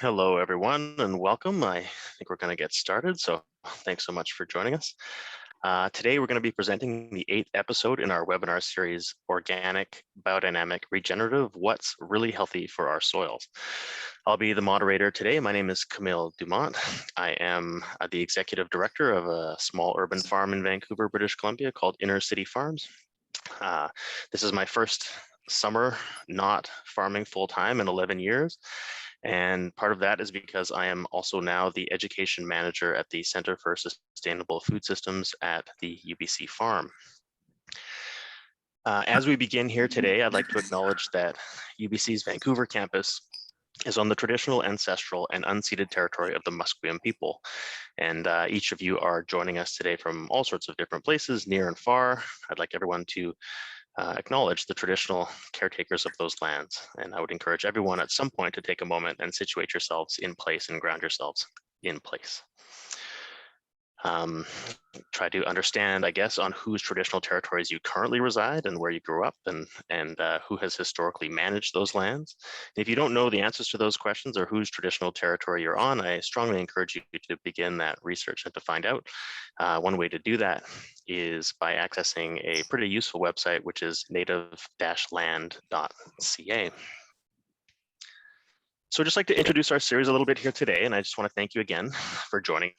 Hello, everyone, and welcome. I think we're going to get started, so thanks so much for joining us. Today, we're going to be presenting the 8th episode in our webinar series, Organic, Biodynamic, Regenerative, What's Really Healthy for Our Soils. I'll be the moderator today. My name is Camille Dumont. I am the executive director of a small urban farm in Vancouver, British Columbia called Inner City Farms. This is my first summer not farming full-time in 11 years. And part of that is because I am also now the education manager at the Center for Sustainable Food Systems at the UBC Farm. As we begin here today, I'd like to acknowledge that UBC's Vancouver campus is on the traditional, ancestral, and unceded territory of the Musqueam people. And each of you are joining us today from all sorts of different places, near and far. I'd like everyone to acknowledge the traditional caretakers of those lands. And I would encourage everyone at some point to take a moment and situate yourselves in place and ground yourselves in place. Try to understand, I guess, on whose traditional territories you currently reside and where you grew up and who has historically managed those lands. And if you don't know the answers to those questions or whose traditional territory you're on, I strongly encourage you to begin that research and to find out. One way to do that is by accessing a pretty useful website, which is native-land.ca. So I'd just like to introduce our series a little bit here today, and I just want to thank you again for joining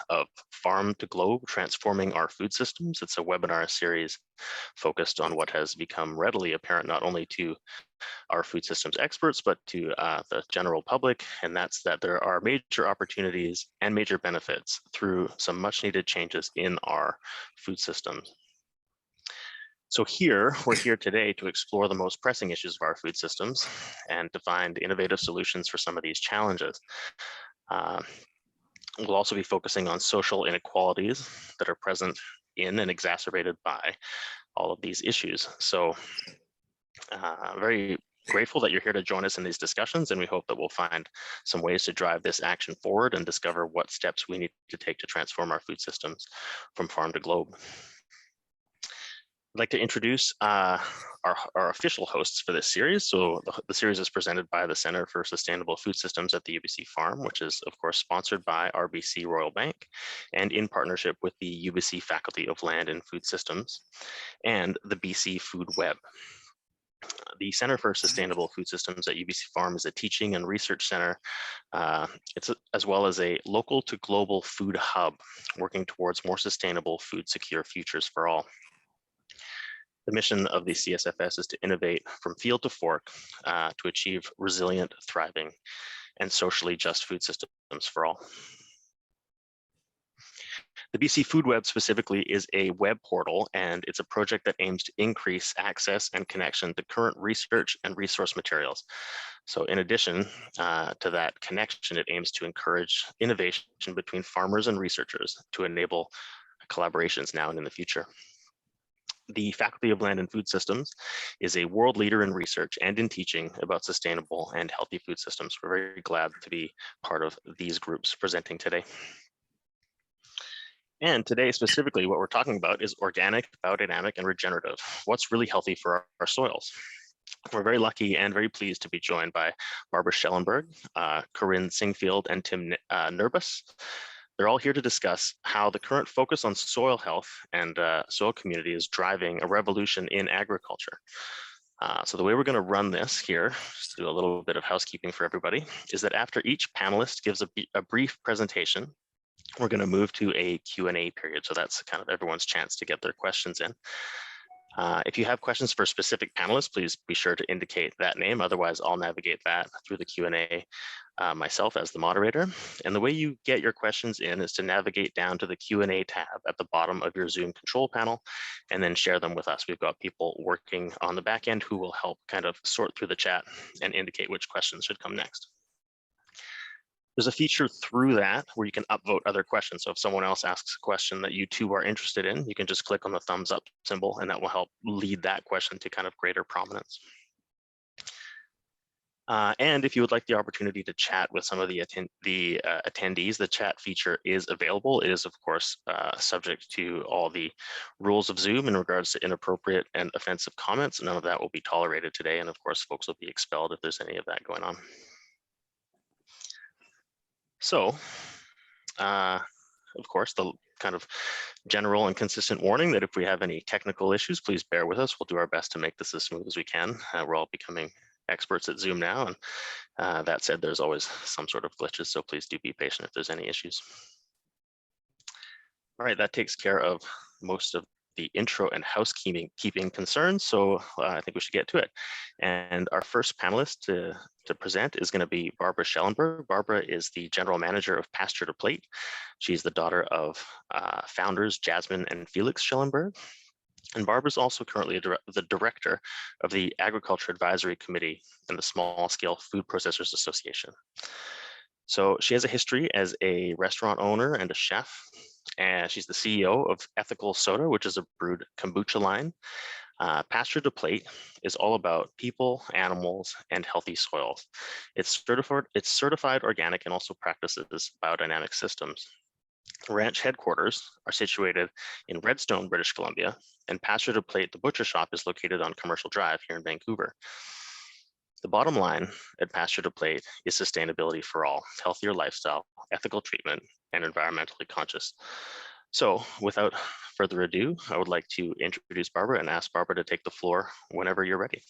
of Farm to Globe, Transforming Our Food Systems. It's a webinar series focused on what has become readily apparent not only to our food systems experts, but to the general public, and that's that there are major opportunities and major benefits through some much needed changes in our food systems. So we're here today to explore the most pressing issues of our food systems and to find innovative solutions for some of these challenges. We'll also be focusing on social inequalities that are present in and exacerbated by all of these issues. So very grateful that you're here to join us in these discussions, and we hope that we'll find some ways to drive this action forward and discover what steps we need to take to transform our food systems from farm to globe. I'd like to introduce our official hosts for this series. So the series is presented by the Center for Sustainable Food Systems at the UBC Farm, which is of course sponsored by RBC Royal Bank and in partnership with the UBC Faculty of Land and Food Systems and the BC Food Web. The Center for Sustainable Food Systems at UBC Farm is a teaching and research center. As well as a local to global food hub, working towards more sustainable food secure futures for all. The mission of the CSFS is to innovate from field to fork to achieve resilient, thriving, and socially just food systems for all. The BC Food Web specifically is a web portal, and it's a project that aims to increase access and connection to current research and resource materials. So in addition to that connection, it aims to encourage innovation between farmers and researchers to enable collaborations now and in the future. The Faculty of Land and Food Systems is a world leader in research and in teaching about sustainable and healthy food systems. We're very glad to be part of these groups presenting today. And today, specifically, what we're talking about is organic, biodynamic, and regenerative. What's really healthy for our soils? We're very lucky and very pleased to be joined by Barbara Schellenberg, Corinne Singfield, and Tim Nurbus. They're all here to discuss how the current focus on soil health and soil community is driving a revolution in agriculture. So the way we're going to run this here, just to do a little bit of housekeeping for everybody, is that after each panelist gives a brief presentation, we're going to move to a Q&A period. So that's kind of everyone's chance to get their questions in. If you have questions for specific panelists, please be sure to indicate that name. Otherwise, I'll navigate that through the Q&A myself as the moderator. And the way you get your questions in is to navigate down to the Q&A tab at the bottom of your Zoom control panel and then share them with us. We've got people working on the back end who will help kind of sort through the chat and indicate which questions should come next. There's a feature through that where you can upvote other questions. So if someone else asks a question that you too are interested in, you can just click on the thumbs up symbol and that will help lead that question to kind of greater prominence. And if you would like the opportunity to chat with some of the attendees, the chat feature is available. It is, of course, subject to all the rules of Zoom in regards to inappropriate and offensive comments. None of that will be tolerated today. And of course, folks will be expelled if there's any of that going on. So, of course, the kind of general and consistent warning that if we have any technical issues, please bear with us. We'll do our best to make this as smooth as we can. We're all becoming experts at Zoom now, and that said, there's always some sort of glitches, so please do be patient if there's any issues. All right, that takes care of most of the intro and housekeeping concerns, so I think we should get to it. And our first panelist to present is going to be Barbara Schellenberg. Barbara is the general manager of Pasture to Plate. She's the daughter of founders Jasmin and Felix Schellenberg. And Barbara's also currently the director of the Agriculture Advisory Committee and the Small Scale Food Processors Association. So she has a history as a restaurant owner and a chef, and she's the CEO of Ethical Soda, which is a brewed kombucha line. Pasture to Plate is all about people, animals, and healthy soils. It's certified organic and also practices biodynamic systems. Ranch headquarters are situated in Redstone, British Columbia, and Pasture to Plate, the butcher shop, is located on Commercial Drive here in Vancouver. The bottom line at Pasture to Plate is sustainability for all, healthier lifestyle, ethical treatment, and environmentally conscious. So without further ado, I would like to introduce Barbara and ask Barbara to take the floor whenever you're ready.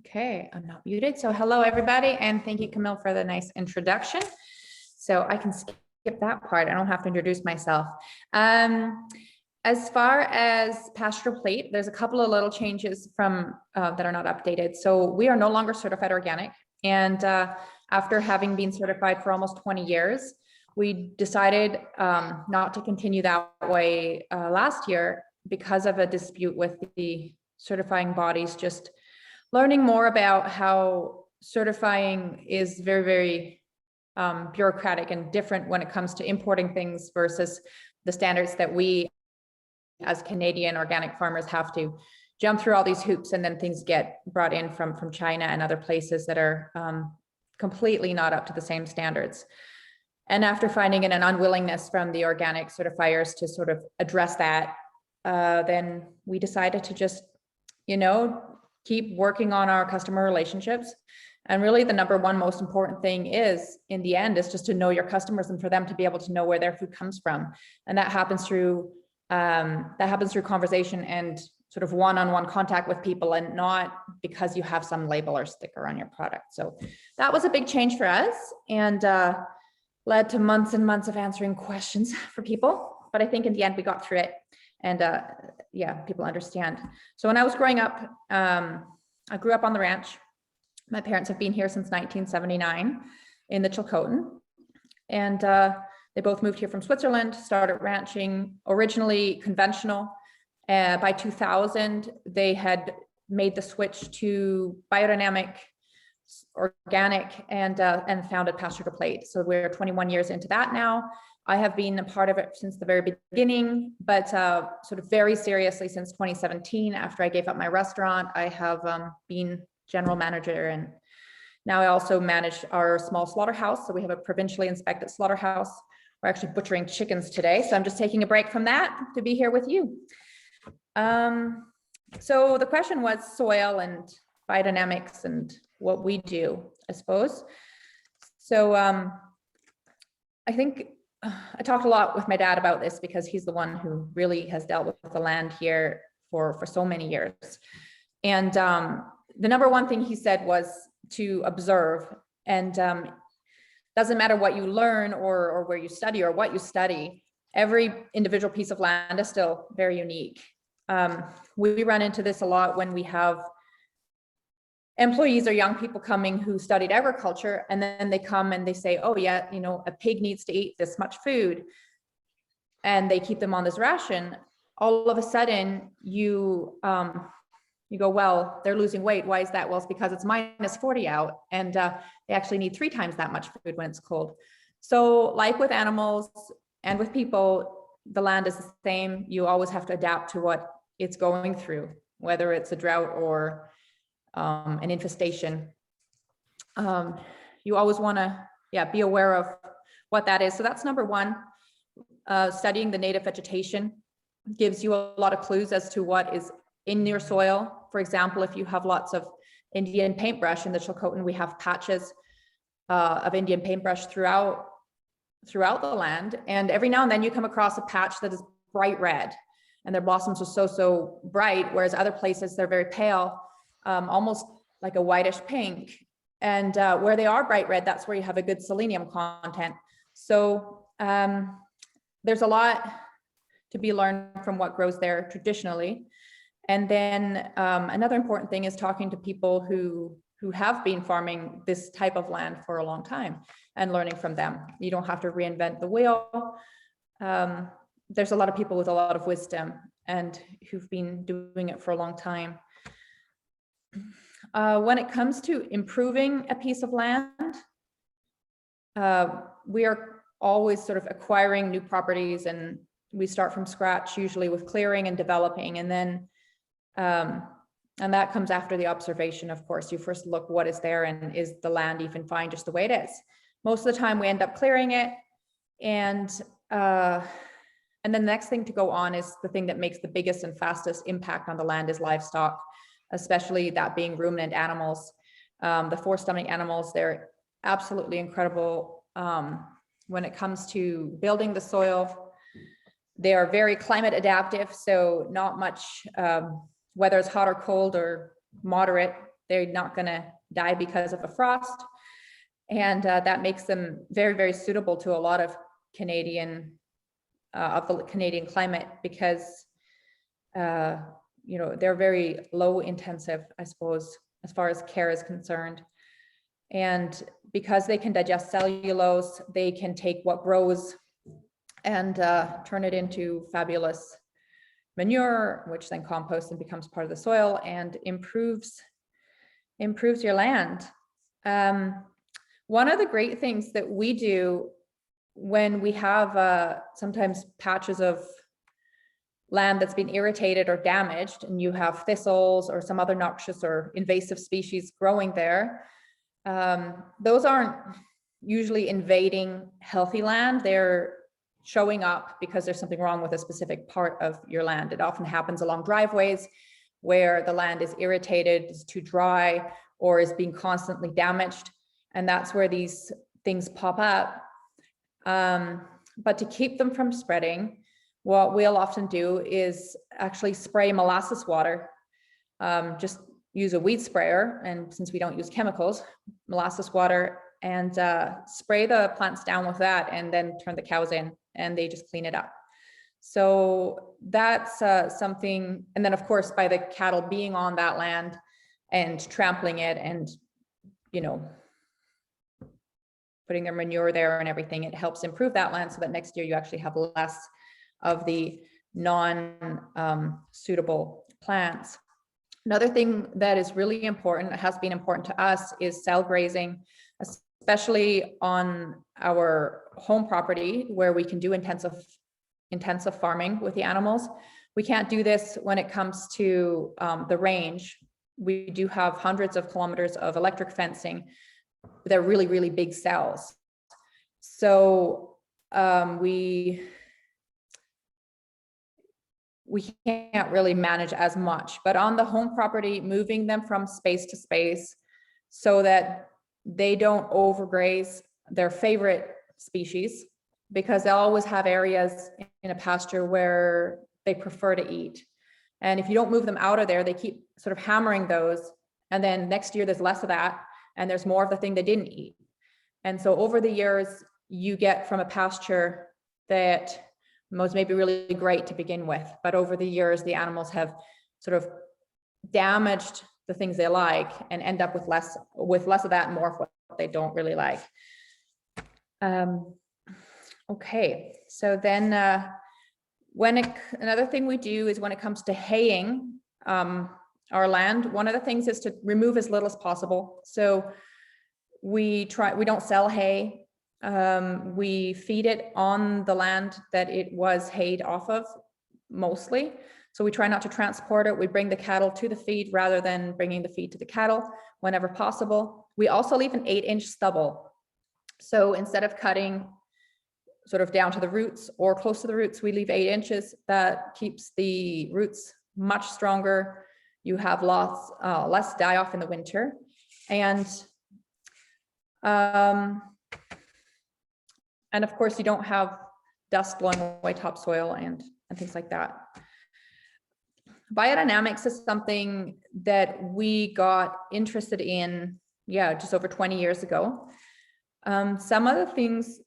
Okay, I'm not muted. So hello, everybody, and thank you, Camille, for the nice introduction. So I can skip that part. I don't have to introduce myself. As far as Pasture to Plate, there's a couple of little changes from that are not updated. So we are no longer certified organic. And after having been certified for almost 20 years, we decided not to continue that way last year because of a dispute with the certifying bodies, just learning more about how certifying is very, very bureaucratic and different when it comes to importing things versus the standards that we as Canadian organic farmers have to jump through all these hoops, and then things get brought in from China and other places that are completely not up to the same standards. And after finding an unwillingness from the organic certifiers to sort of address that, then we decided to just, keep working on our customer relationships. And really the number one most important thing is, in the end, is just to know your customers and for them to be able to know where their food comes from. And that happens through conversation and sort of one-on-one contact with people, and not because you have some label or sticker on your product. So that was a big change for us, and led to months and months of answering questions for people. But I think in the end we got through it, and yeah, people understand. So when I was growing up, I grew up on the ranch. My parents have been here since 1979 in the Chilcotin, and they both moved here from Switzerland, started ranching, originally conventional. By 2000, they had made the switch to biodynamic, organic, and founded Pasture to Plate. So we're 21 years into that now. I have been a part of it since the very beginning, but sort of very seriously since 2017. After I gave up my restaurant, I have been general manager, and now I also manage our small slaughterhouse. So we have a provincially inspected slaughterhouse. We're actually butchering chickens today, so I'm just taking a break from that to be here with you. So the question was soil and biodynamics and what we do, I suppose. So I think I talked a lot with my dad about this because he's the one who really has dealt with the land here for so many years. And the number one thing he said was to observe, and doesn't matter what you learn or where you study or what you study, every individual piece of land is still very unique. We run into this a lot when we have employees or young people coming who studied agriculture, and then they come and they say, oh yeah, a pig needs to eat this much food, and they keep them on this ration. All of a sudden you go, well, they're losing weight. Why is that? Well, it's because it's -40 out, and they actually need 3 times that much food when it's cold. So like with animals and with people, the land is the same. You always have to adapt to what it's going through, whether it's a drought or an infestation. You always want to, be aware of what that is. So that's number one. Studying the native vegetation gives you a lot of clues as to what is in your soil. For example, if you have lots of Indian paintbrush in the Chilcotin, we have patches of Indian paintbrush throughout the land. And every now and then you come across a patch that is bright red and their blossoms are so bright, whereas other places they're very pale, almost like a whitish pink. And where they are bright red, that's where you have a good selenium content. So there's a lot to be learned from what grows there traditionally. And then another important thing is talking to people who have been farming this type of land for a long time and learning from them. You don't have to reinvent the wheel. There's a lot of people with a lot of wisdom and who've been doing it for a long time. When it comes to improving a piece of land, we are always sort of acquiring new properties, and we start from scratch, usually with clearing and developing, and then and that comes after the observation. Of course, you first look what is there and is the land even fine just the way it is. Most of the time we end up clearing it, and then the next thing to go on is the thing that makes the biggest and fastest impact on the land is livestock, especially that being ruminant animals. The four-stomach animals, they're absolutely incredible when it comes to building the soil. They are very climate adaptive, so not much, whether it's hot or cold or moderate, they're not going to die because of a frost. And that makes them very, very suitable to a lot of the Canadian climate, because you know, they're very low intensive, I suppose, as far as care is concerned. And because they can digest cellulose, they can take what grows and turn it into fabulous manure, which then composts and becomes part of the soil and improves your land. One of the great things that we do when we have sometimes patches of land that's been irritated or damaged, and you have thistles or some other noxious or invasive species growing there, those aren't usually invading healthy land. They're showing up because there's something wrong with a specific part of your land. It often happens along driveways where the land is irritated, is too dry, or is being constantly damaged. And that's where these things pop up. But to keep them from spreading, what we'll often do is actually spray molasses water. Just use a weed sprayer, and since we don't use chemicals, molasses water, and spray the plants down with that, and then turn the cows in, and they just clean it up. So that's something. And then of course, by the cattle being on that land and trampling it and, you know, putting their manure there and everything, it helps improve that land so that next year you actually have less of the non-suitable plants. Another thing that is really important, has been important to us, is cell grazing, especially on our home property where we can do intensive farming with the animals. We can't do this when it comes to the range. We do have hundreds of kilometers of electric fencing. They're really, really big cells. So we can't really manage as much, but on the home property, moving them from space to space so that they don't overgraze their favorite species, because they'll always have areas in a pasture where they prefer to eat. And if you don't move them out of there, they keep sort of hammering those. And then next year there's less of that, and there's more of the thing they didn't eat. And so over the years, you get from a pasture that was maybe really great to begin with, but over the years, the animals have sort of damaged the things they like and end up with less of that and more of what they don't really like. Okay, so then another thing we do is when it comes to haying our land, one of the things is to remove as little as possible. So we don't sell hay. We feed it on the land that it was hayed off of mostly. So we try not to transport it. We bring the cattle to the feed rather than bringing the feed to the cattle whenever possible. We also leave an 8-inch stubble. So instead of cutting sort of down to the roots or close to the roots, we leave 8 inches. That keeps the roots much stronger. You have less die off in the winter. And And of course, you don't have dust blowing away topsoil and things like that. Biodynamics is something that we got interested in, just over 20 years ago. Some of the things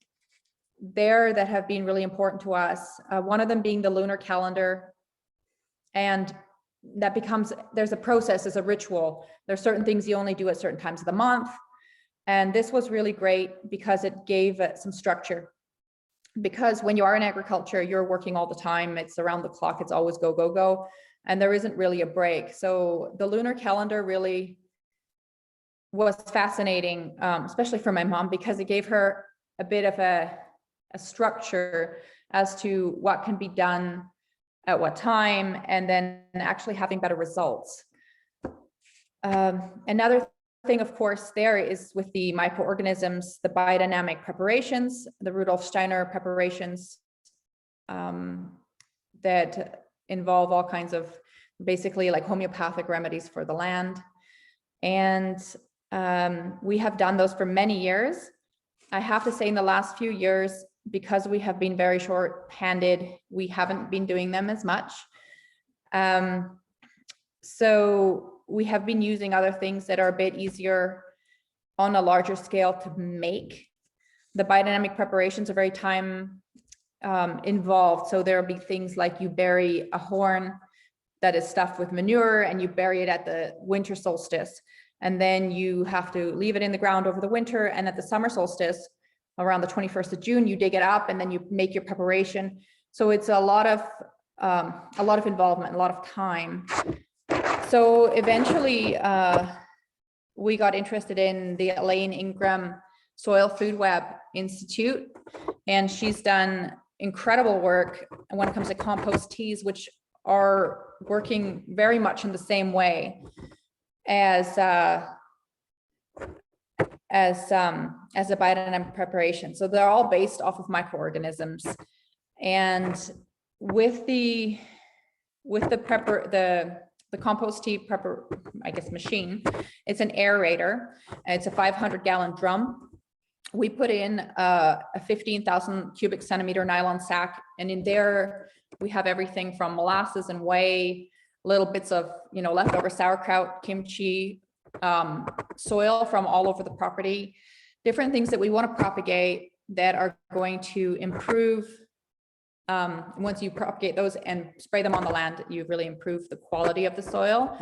there that have been really important to us, one of them being the Lunar Calendar, and that becomes, there's a process, there's a ritual. There's certain things you only do at certain times of the month. And this was really great because it gave it some structure. Because when you are in agriculture, you're working all the time. It's around the clock. It's always go, go, go. And there isn't really a break. So the Lunar Calendar really was fascinating, especially for my mom, because it gave her a bit of a structure as to what can be done at what time, and then actually having better results. Another thing, of course, there is with the microorganisms, the biodynamic preparations, the Rudolf Steiner preparations that involve all kinds of basically like homeopathic remedies for the land. And we have done those for many years. I have to say in the last few years, because we have been very short-handed, we haven't been doing them as much. So we have been using other things that are a bit easier on a larger scale to make. The biodynamic preparations are very time involved. So there'll be things like you bury a horn that is stuffed with manure and you bury it at the winter solstice. And then you have to leave it in the ground over the winter. And at the summer solstice, around the 21st of June, you dig it up and then you make your preparation. So it's a lot of involvement, a lot of time. So eventually we got interested in the Elaine Ingram Soil Food Web Institute, and she's done incredible work when it comes to compost teas, which are working very much in the same way as a biodynamic preparation. So they're all based off of microorganisms. And with the compost tea machine, it's an aerator. It's a 500-gallon drum. We put in a 15,000 cubic centimeter nylon sack, and in there we have everything from molasses and whey, little bits of leftover sauerkraut, kimchi, soil from all over the property, different things that we want to propagate that are going to improve. Once you propagate those and spray them on the land, you really improve the quality of the soil,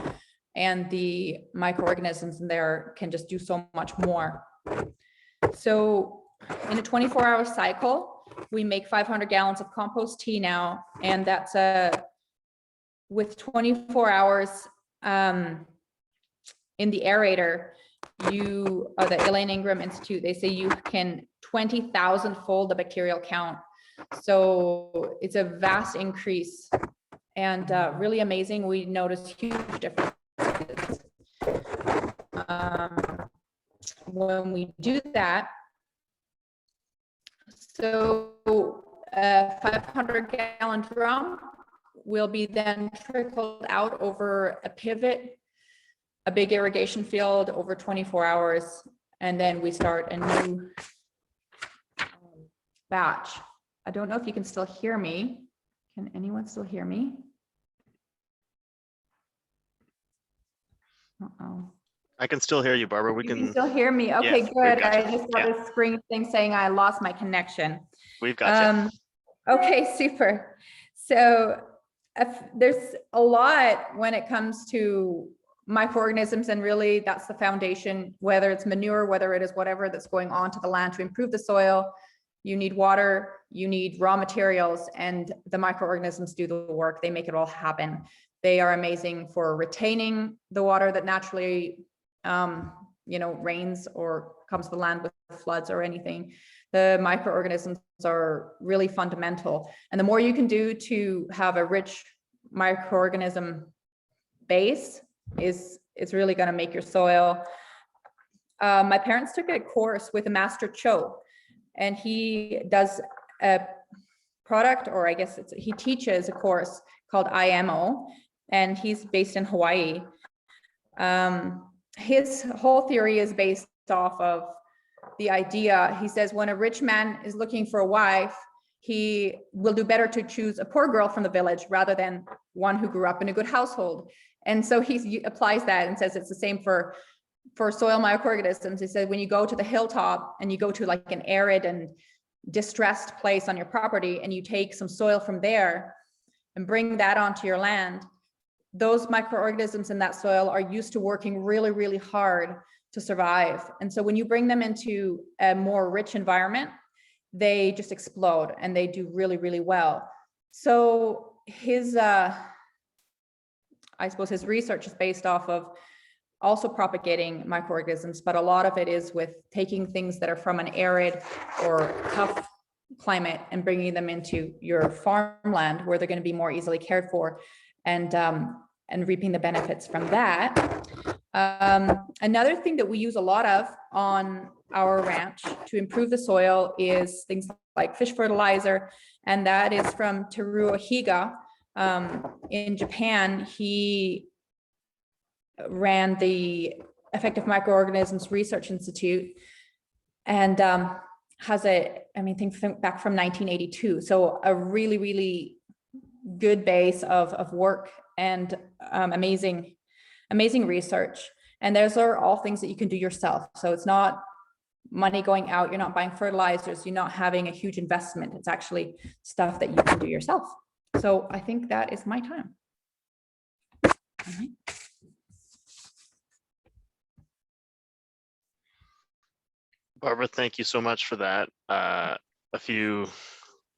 and the microorganisms in there can just do so much more. So in a 24-hour cycle, we make 500 gallons of compost tea now, and that's with 24 hours in the aerator, the Elaine Ingram Institute, they say you can 20,000 fold the bacterial count. So it's a vast increase and really amazing. We noticed huge differences when we do that. So a 500-gallon drum will be then trickled out over a pivot, a big irrigation field over 24 hours, and then we start a new batch. I don't know if you can still hear me. Can anyone still hear me? Uh-oh. I can still hear you, Barbara. You can still hear me. Okay, yes, good. I just got a screen thing saying I lost my connection. We've got you. Okay, super. So there's a lot when it comes to microorganisms, and really that's the foundation, whether it's manure, whether it is whatever that's going on to the land to improve the soil. You need water, you need raw materials, and the microorganisms do the work. They make it all happen. They are amazing for retaining the water that naturally rains or comes to the land with floods or anything. The microorganisms are really fundamental. And the more you can do to have a rich microorganism base it's really going to make your soil. My parents took a course with a Master Cho, and he does a product, or I guess he teaches a course called IMO, and he's based in Hawaii. His whole theory is based off of the idea. He says, when a rich man is looking for a wife, he will do better to choose a poor girl from the village rather than one who grew up in a good household. And so he applies that and says it's the same for soil microorganisms. He said, when you go to the hilltop and you go to like an arid and distressed place on your property and you take some soil from there and bring that onto your land, those microorganisms in that soil are used to working really, really hard to survive. And so when you bring them into a more rich environment, they just explode and they do really, really well. So his, I suppose his research is based off of also propagating microorganisms, but a lot of it is with taking things that are from an arid or tough climate and bringing them into your farmland where they're going to be more easily cared for, and reaping the benefits from that. Another thing that we use a lot of on our ranch to improve the soil is things like fish fertilizer, and that is from Teruo Higa in Japan. He ran the Effective Microorganisms Research Institute and has a, think back from 1982. So a really, really good base of work and amazing research. And those are all things that you can do yourself. So it's not money going out, you're not buying fertilizers, you're not having a huge investment. It's actually stuff that you can do yourself. So I think that is my time. Barbara, thank you so much for that. A few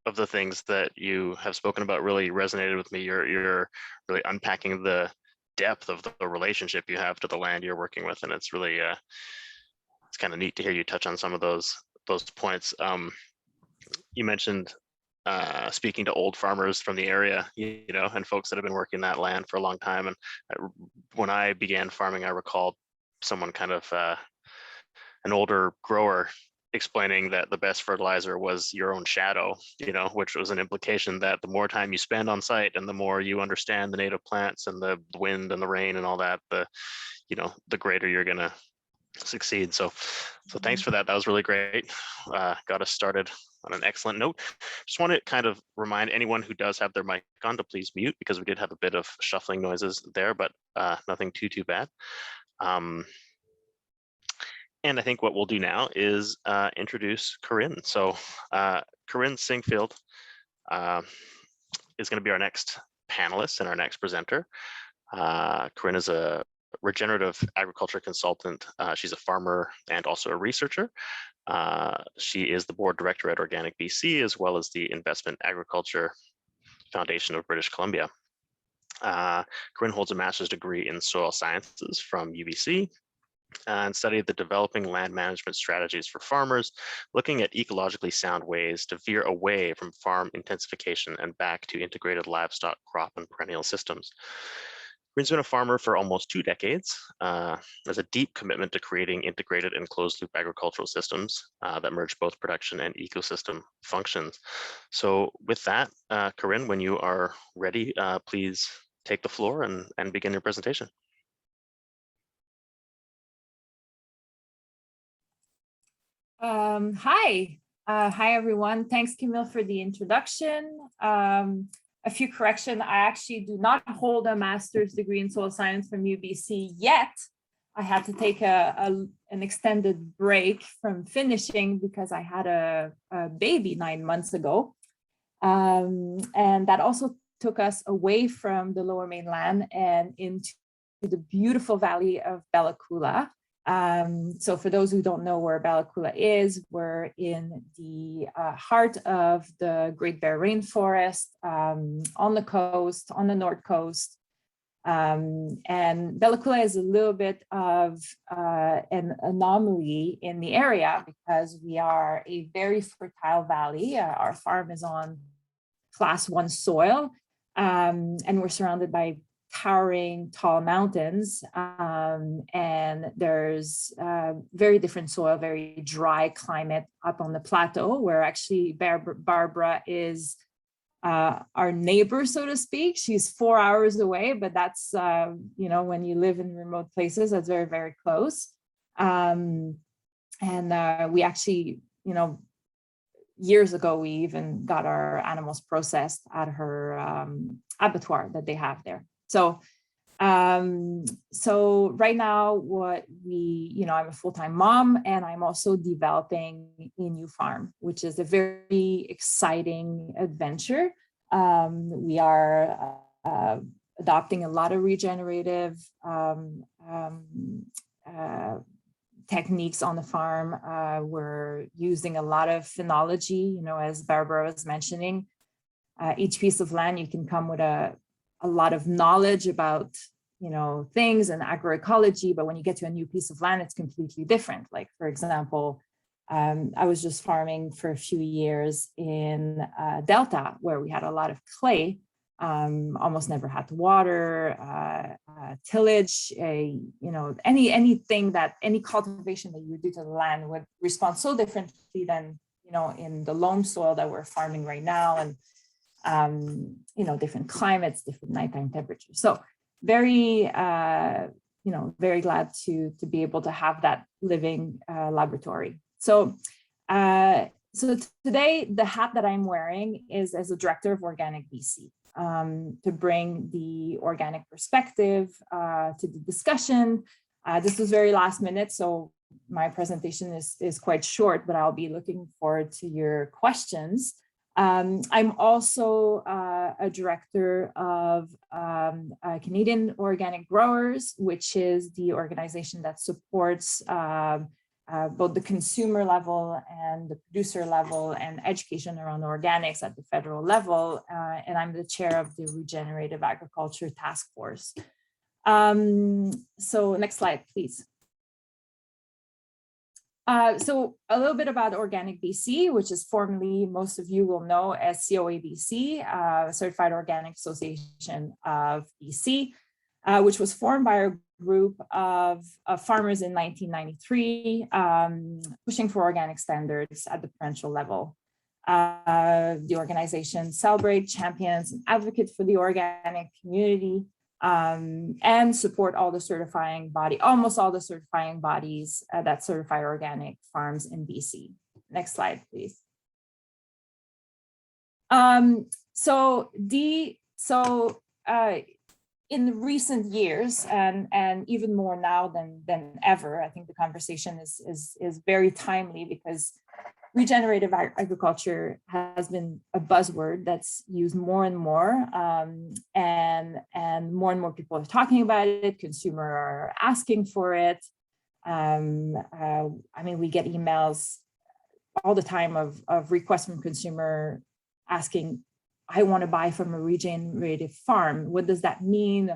of the things that you have spoken about really resonated with me. You're really unpacking the depth of the relationship you have to the land you're working with, and it's really it's kind of neat to hear you touch on some of those points. You mentioned speaking to old farmers from the area, and folks that have been working that land for a long time. And when I began farming, I recall someone kind of an older grower explaining that the best fertilizer was your own shadow, which was an implication that the more time you spend on site and the more you understand the native plants and the wind and the rain and all that, the greater you're going to succeed. So thanks for that. That was really great. Got us started on an excellent note. Just want to kind of remind anyone who does have their mic on to please mute, because we did have a bit of shuffling noises there, but nothing too bad. And I think what we'll do now is introduce Corinne. So Corinne Singfield is going to be our next panelist and our next presenter. Corinne is a regenerative agriculture consultant. She's a farmer and also a researcher. She is the board director at Organic BC, as well as the Investment Agriculture Foundation of British Columbia. Corinne holds a master's degree in soil sciences from UBC and studied the developing land management strategies for farmers, looking at ecologically sound ways to veer away from farm intensification and back to integrated livestock, crop, and perennial systems. Corinne's been a farmer for almost 2 decades, has a deep commitment to creating integrated and closed-loop agricultural systems that merge both production and ecosystem functions. So with that, Corinne, when you are ready, please take the floor and begin your presentation. Hi everyone. Thanks, Camille, for the introduction. A few corrections. I actually do not hold a master's degree in soil science from UBC yet. I had to take an extended break from finishing because I had a baby 9 months ago. And that also took us away from the Lower Mainland and into the beautiful valley of Bella Coola. So for those who don't know where Bella Coola is, we're in the heart of the Great Bear Rainforest, on the coast, on the North Coast. And Bella Coola is a little bit of an anomaly in the area because we are a very fertile valley. Our farm is on Class 1 soil, and we're surrounded by towering tall mountains, and there's very different soil, very dry climate up on the plateau, where actually Barbara is our neighbor, so to speak. She's 4 hours away, but that's when you live in remote places, that's very, very close. And we actually, years ago, we even got our animals processed at her abattoir that they have there. So right now what I'm a full-time mom, and I'm also developing a new farm, which is a very exciting adventure. We are adopting a lot of regenerative techniques on the farm. We're using a lot of phenology, as Barbara was mentioning. Each piece of land, you can come with a lot of knowledge about, things and agroecology, but when you get to a new piece of land, it's completely different. Like, for example, I was just farming for a few years in Delta, where we had a lot of clay, almost never had to water, tillage, anything any cultivation that you would do to the land would respond so differently than, in the loam soil that we're farming right now, and, different climates, different nighttime temperatures. So very, very glad to be able to have that living laboratory. So today, the hat that I'm wearing is as a director of Organic BC, to bring the organic perspective to the discussion. This was very last minute, so my presentation is quite short, but I'll be looking forward to your questions. I'm also a director of Canadian Organic Growers, which is the organization that supports both the consumer level and the producer level and education around organics at the federal level. And I'm the chair of the Regenerative Agriculture Task Force. So next slide, please. So a little bit about Organic BC, which is formerly, most of you will know as COABC, Certified Organic Association of BC, which was formed by a group of farmers in 1993, pushing for organic standards at the provincial level. The organization celebrates, champions, and advocates for the organic community, and support all the almost all the certifying bodies that certify organic farms in BC. Next slide, please. In recent years, and even more now than ever, I think the conversation is very timely, because regenerative agriculture has been a buzzword that's used more and more, and more people are talking about it. Consumers are asking for it. I mean, we get emails all the time of requests from consumer asking, I want to buy from a regenerative farm. What does that mean?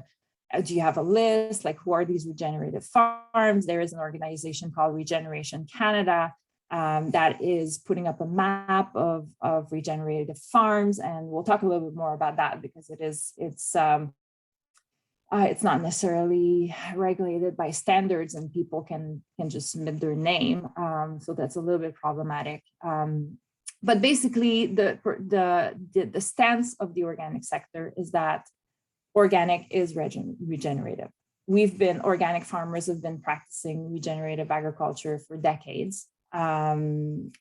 Do you have a list? Like, who are these regenerative farms? There is an organization called Regeneration Canada that is putting up a map of regenerative farms, and we'll talk a little bit more about that, because it's not necessarily regulated by standards, and people can just submit their name, so that's a little bit problematic. But basically, the stance of the organic sector is that organic is regenerative. Organic farmers have been practicing regenerative agriculture for decades. And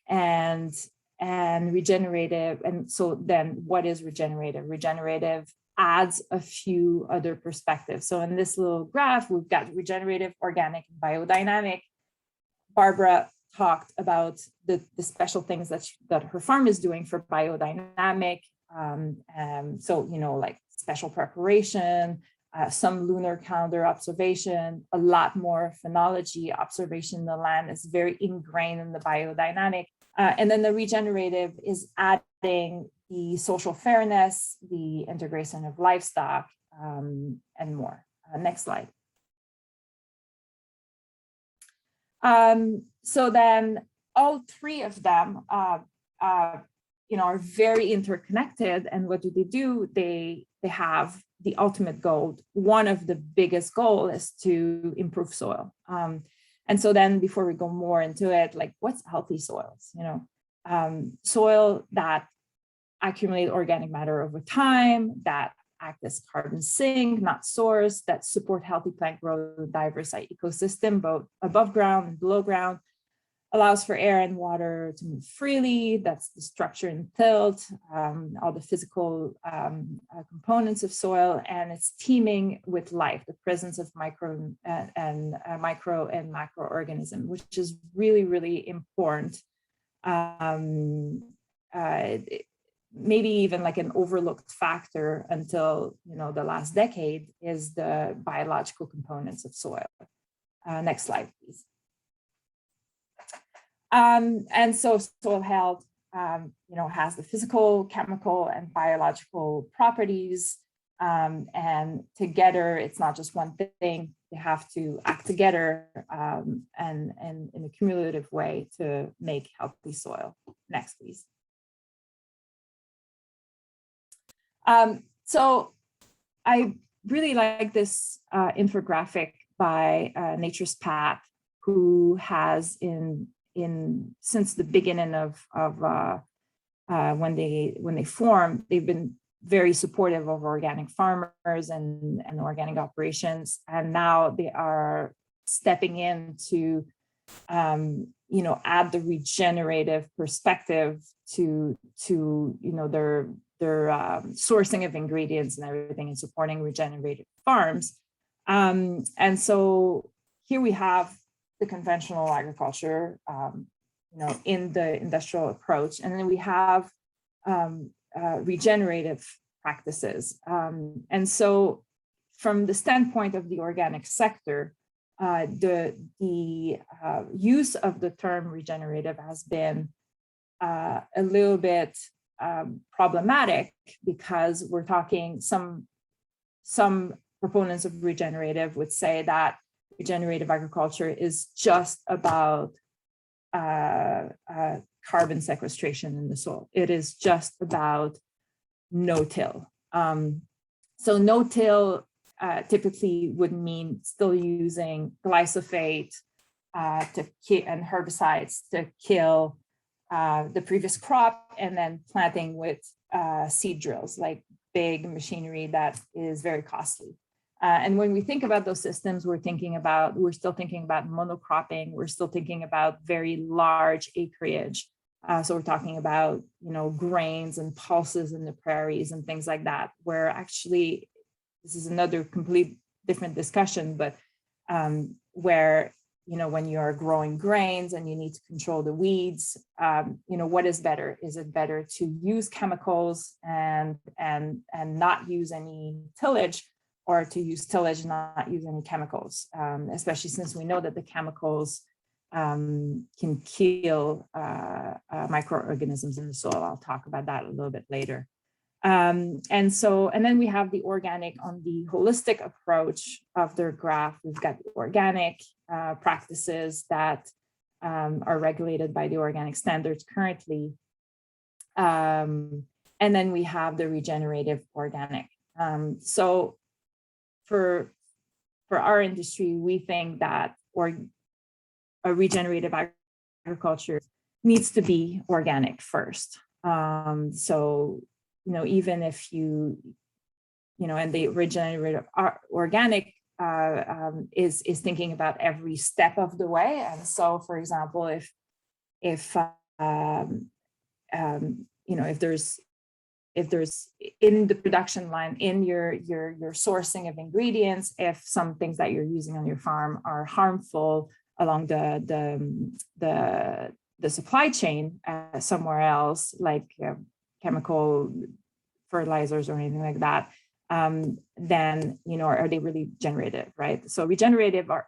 regenerative, and so then what is regenerative? Regenerative adds a few other perspectives. So in this little graph, we've got regenerative, organic, and biodynamic. Barbara talked about the special things that her farm is doing for biodynamic. So, like special preparation, some lunar calendar observation, a lot more phenology observation in the land is very ingrained in the biodynamic. And then the regenerative is adding the social fairness, the integration of livestock, and more. Next slide. So then all three of them, are very interconnected. And what do? They have the ultimate goal. One of the biggest goals is to improve soil. And so then before we go more into it, like, what's healthy soils? Soil that accumulate organic matter over time, that act as carbon sink, not source, that support healthy plant growth, diverse ecosystem, both above ground and below ground. allows for air and water to move freely. That's the structure and tilt, all the physical components of soil, and it's teeming with life, the presence of micro and macroorganism, which is really, really important. Maybe even like an overlooked factor until the last decade is the biological components of soil. Next slide, please. And so soil health, has the physical, chemical, and biological properties. And together, it's not just one thing. They have to act together and in a cumulative way to make healthy soil. Next, please. So I really like this infographic by Nature's Path, who has since the beginning of when they formed, they've been very supportive of organic farmers and organic operations, and now they are stepping in to add the regenerative perspective to their sourcing of ingredients and everything, and supporting regenerative farms. And so here we have the conventional agriculture, in the industrial approach, and then we have regenerative practices. And so, from the standpoint of the organic sector, the use of the term regenerative has been a little bit problematic, because we're talking some proponents of regenerative would say that regenerative agriculture is just about carbon sequestration in the soil. It is just about no-till. So no-till typically would mean still using glyphosate and herbicides to kill the previous crop, and then planting with seed drills, like big machinery that is very costly. And when we think about those systems, we're still thinking about monocropping. We're still thinking about very large acreage. So we're talking about, grains and pulses in the prairies and things like that, where actually this is another complete different discussion, but where, when you're growing grains and you need to control the weeds, what is better? Is it better to use chemicals and not use any tillage, or to use tillage and not use any chemicals, especially since we know that the chemicals can kill microorganisms in the soil. I'll talk about that a little bit later. And then we have the organic on the holistic approach of their graph. We've got the organic practices that are regulated by the organic standards currently. And then we have the regenerative organic. So for our industry, we think that a regenerative agriculture needs to be organic first. So, even if and the regenerative organic is thinking about every step of the way. And so, for example, if there's in the production line, in your sourcing of ingredients, if some things that you're using on your farm are harmful along the supply chain somewhere else, like chemical fertilizers or anything like that, then are they really regenerative, right? So regenerative or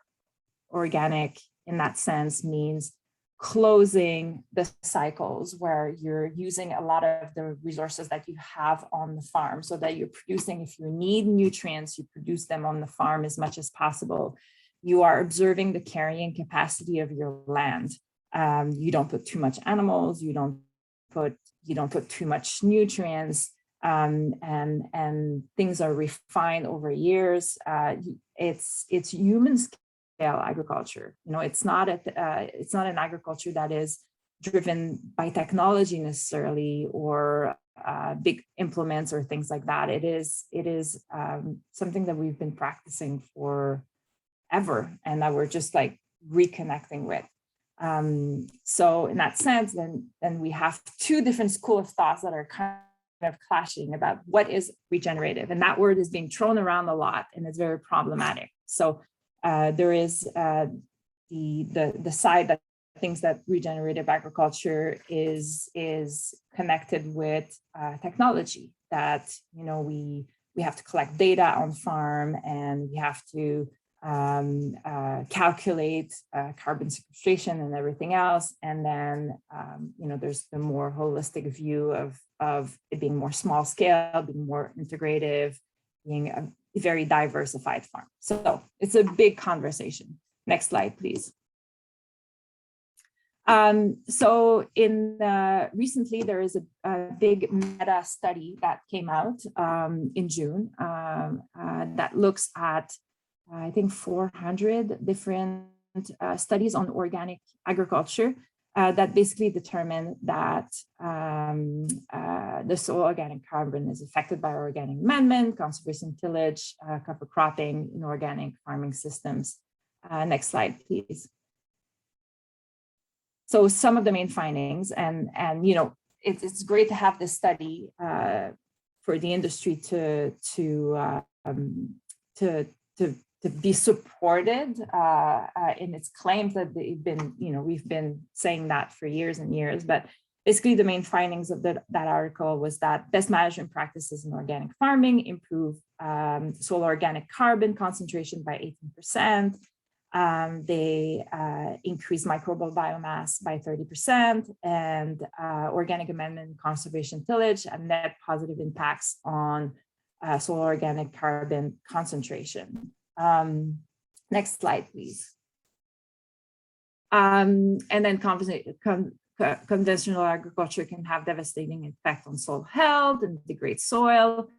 organic in that sense means closing the cycles where you're using a lot of the resources that you have on the farm, so that you're producing, if you need nutrients, you produce them on the farm as much as possible. You are observing the carrying capacity of your land. You don't put too much animals, you don't put too much nutrients, and things are refined over years. It's human scale agriculture. It's not an agriculture that is driven by technology necessarily, or big implements or things like that. It is something that we've been practicing forever, and that we're just like reconnecting with. So in that sense, then we have two different school of thoughts that are kind of clashing about what is regenerative, and that word is being thrown around a lot, and it's very problematic. So there is the side that thinks that regenerative agriculture is connected with technology, that we have to collect data on farm, and we have to calculate carbon sequestration and everything else. And then, there's the more holistic view of it being more small scale, being more integrative, being a very diversified farm. So it's a big conversation. Next slide, please. So recently there is a big meta study that came out in June that looks at, I think, 400 different studies on organic agriculture that basically determine that the soil organic carbon is affected by organic amendment, conservation tillage, cover cropping, inorganic farming systems. Next slide, please. So some of the main findings, and it's great to have this study for the industry to be supported in its claims that they've been, we've been saying that for years and years. But basically, the main findings of that article was that best management practices in organic farming improve soil organic carbon concentration by 18%. They increase microbial biomass by 30%, and organic amendment and conservation tillage have net positive impacts on soil organic carbon concentration. Next slide, please. And then conventional agriculture can have devastating effect on soil health and degrade soil.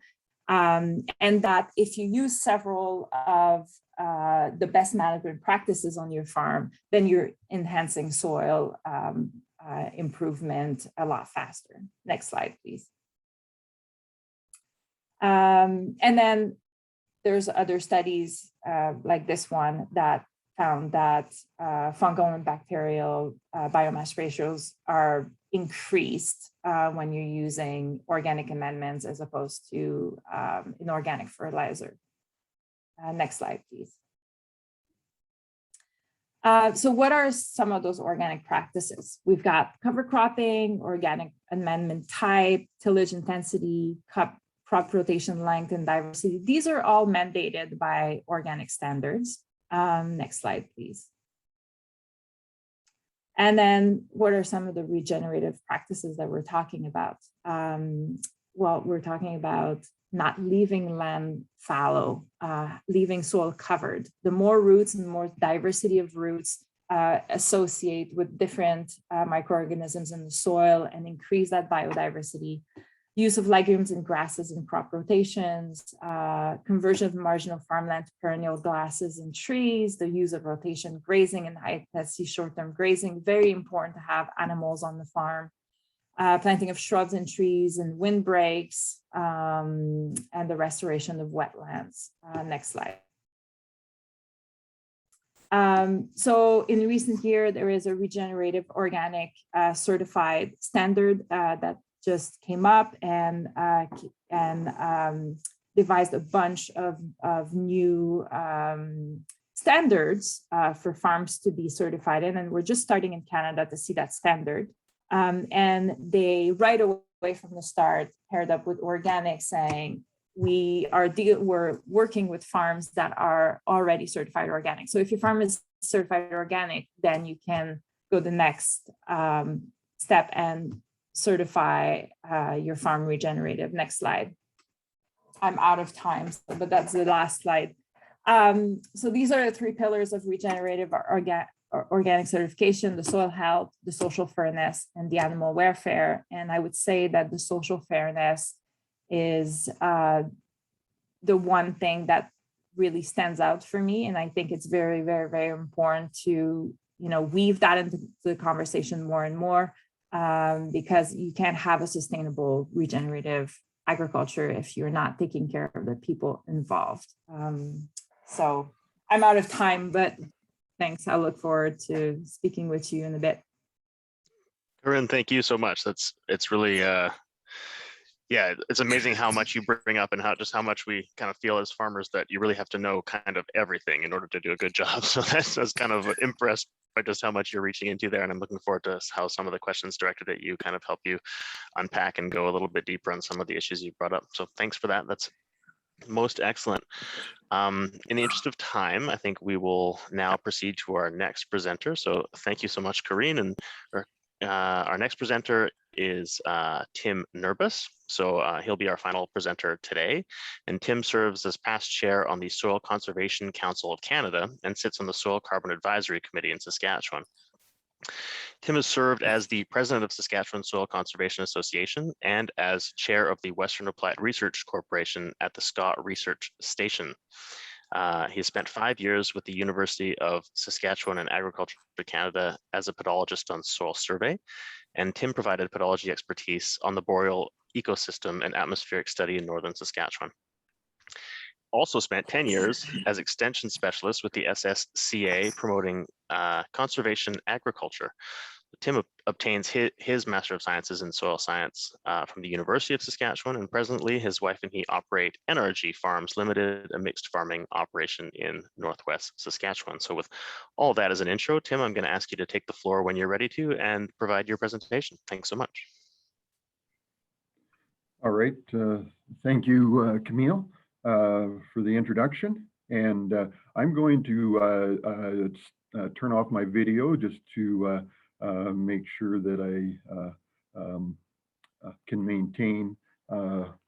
And that if you use several of the best management practices on your farm, then you're enhancing soil improvement a lot faster. Next slide, please. And then there's other studies like this one that found that fungal and bacterial biomass ratios are increased when you're using organic amendments as opposed to inorganic fertilizer. Next slide, please. So what are some of those organic practices? We've got cover cropping, organic amendment type, tillage intensity, crop rotation length, and diversity. These are all mandated by organic standards. Next slide, please. And then what are some of the regenerative practices that we're talking about? Well, we're talking about not leaving land fallow, leaving soil covered. The more roots and more diversity of roots associate with different microorganisms in the soil and increase that biodiversity. Use of legumes and grasses in crop rotations, conversion of marginal farmland to perennial grasses and trees, the use of rotation grazing and high-intensity short-term grazing. Very important to have animals on the farm. Planting of shrubs and trees and windbreaks, and the restoration of wetlands. Next slide. So in recent year, there is a regenerative organic certified standard that just came up and devised a bunch of new standards for farms to be certified in. And we're just starting in Canada to see that standard. And they right away from the start paired up with organic, saying we're working with farms that are already certified organic. So if your farm is certified organic, then you can go the next step and certify your farm regenerative. Next slide. I'm out of time, but that's the last slide. So these are the three pillars of regenerative organic certification: the soil health, the social fairness, and the animal welfare. And I would say that the social fairness is the one thing that really stands out for me. And I think it's very, very, very important to weave that into the conversation more and more, because you can't have a sustainable regenerative agriculture if you're not taking care of the people involved. So I'm out of time, but Thanks. I look forward to speaking with you in a bit. Corinne, thank you so much. It's really yeah, it's amazing how much you bring up and how much we kind of feel as farmers that you really have to know kind of everything in order to do a good job. So that's kind of impressed by just how much you're reaching into there, and I'm looking forward to how some of the questions directed at you kind of help you unpack and go a little bit deeper on some of the issues you brought up. So thanks for that. That's most excellent. In the interest of time, I think we will now proceed to our next presenter. So thank you so much, Corinne. And our next presenter is Tim Nurbus. So he'll be our final presenter today. And Tim serves as past chair on the Soil Conservation Council of Canada and sits on the Soil Carbon Advisory Committee in Saskatchewan. Tim has served as the president of Saskatchewan Soil Conservation Association and as chair of the Western Applied Research Corporation at the Scott Research Station. He has spent 5 years with the University of Saskatchewan and Agriculture Canada as a pedologist on soil survey, and Tim provided pedology expertise on the boreal ecosystem and atmospheric study in northern Saskatchewan. Also spent 10 years as extension specialist with the SSCA promoting conservation agriculture. Tim obtains his Master of Sciences in Soil Science from the University of Saskatchewan, and presently his wife and he operate NRG Farms Limited, a mixed farming operation in Northwest Saskatchewan. So with all that as an intro, Tim, I'm going to ask you to take the floor when you're ready to and provide your presentation. Thanks so much. All right, thank you, Camille, for the introduction. And I'm going to turn off my video just to make sure that I can maintain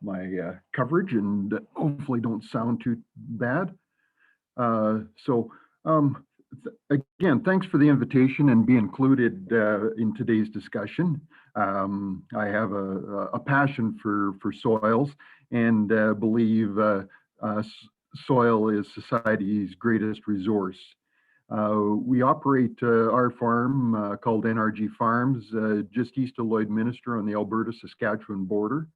my coverage and hopefully don't sound too bad. Again, thanks for the invitation and be included in today's discussion. I have a passion for soils and believe soil is society's greatest resource. We operate our farm called NRG Farms just east of Lloydminster on the Alberta-Saskatchewan border,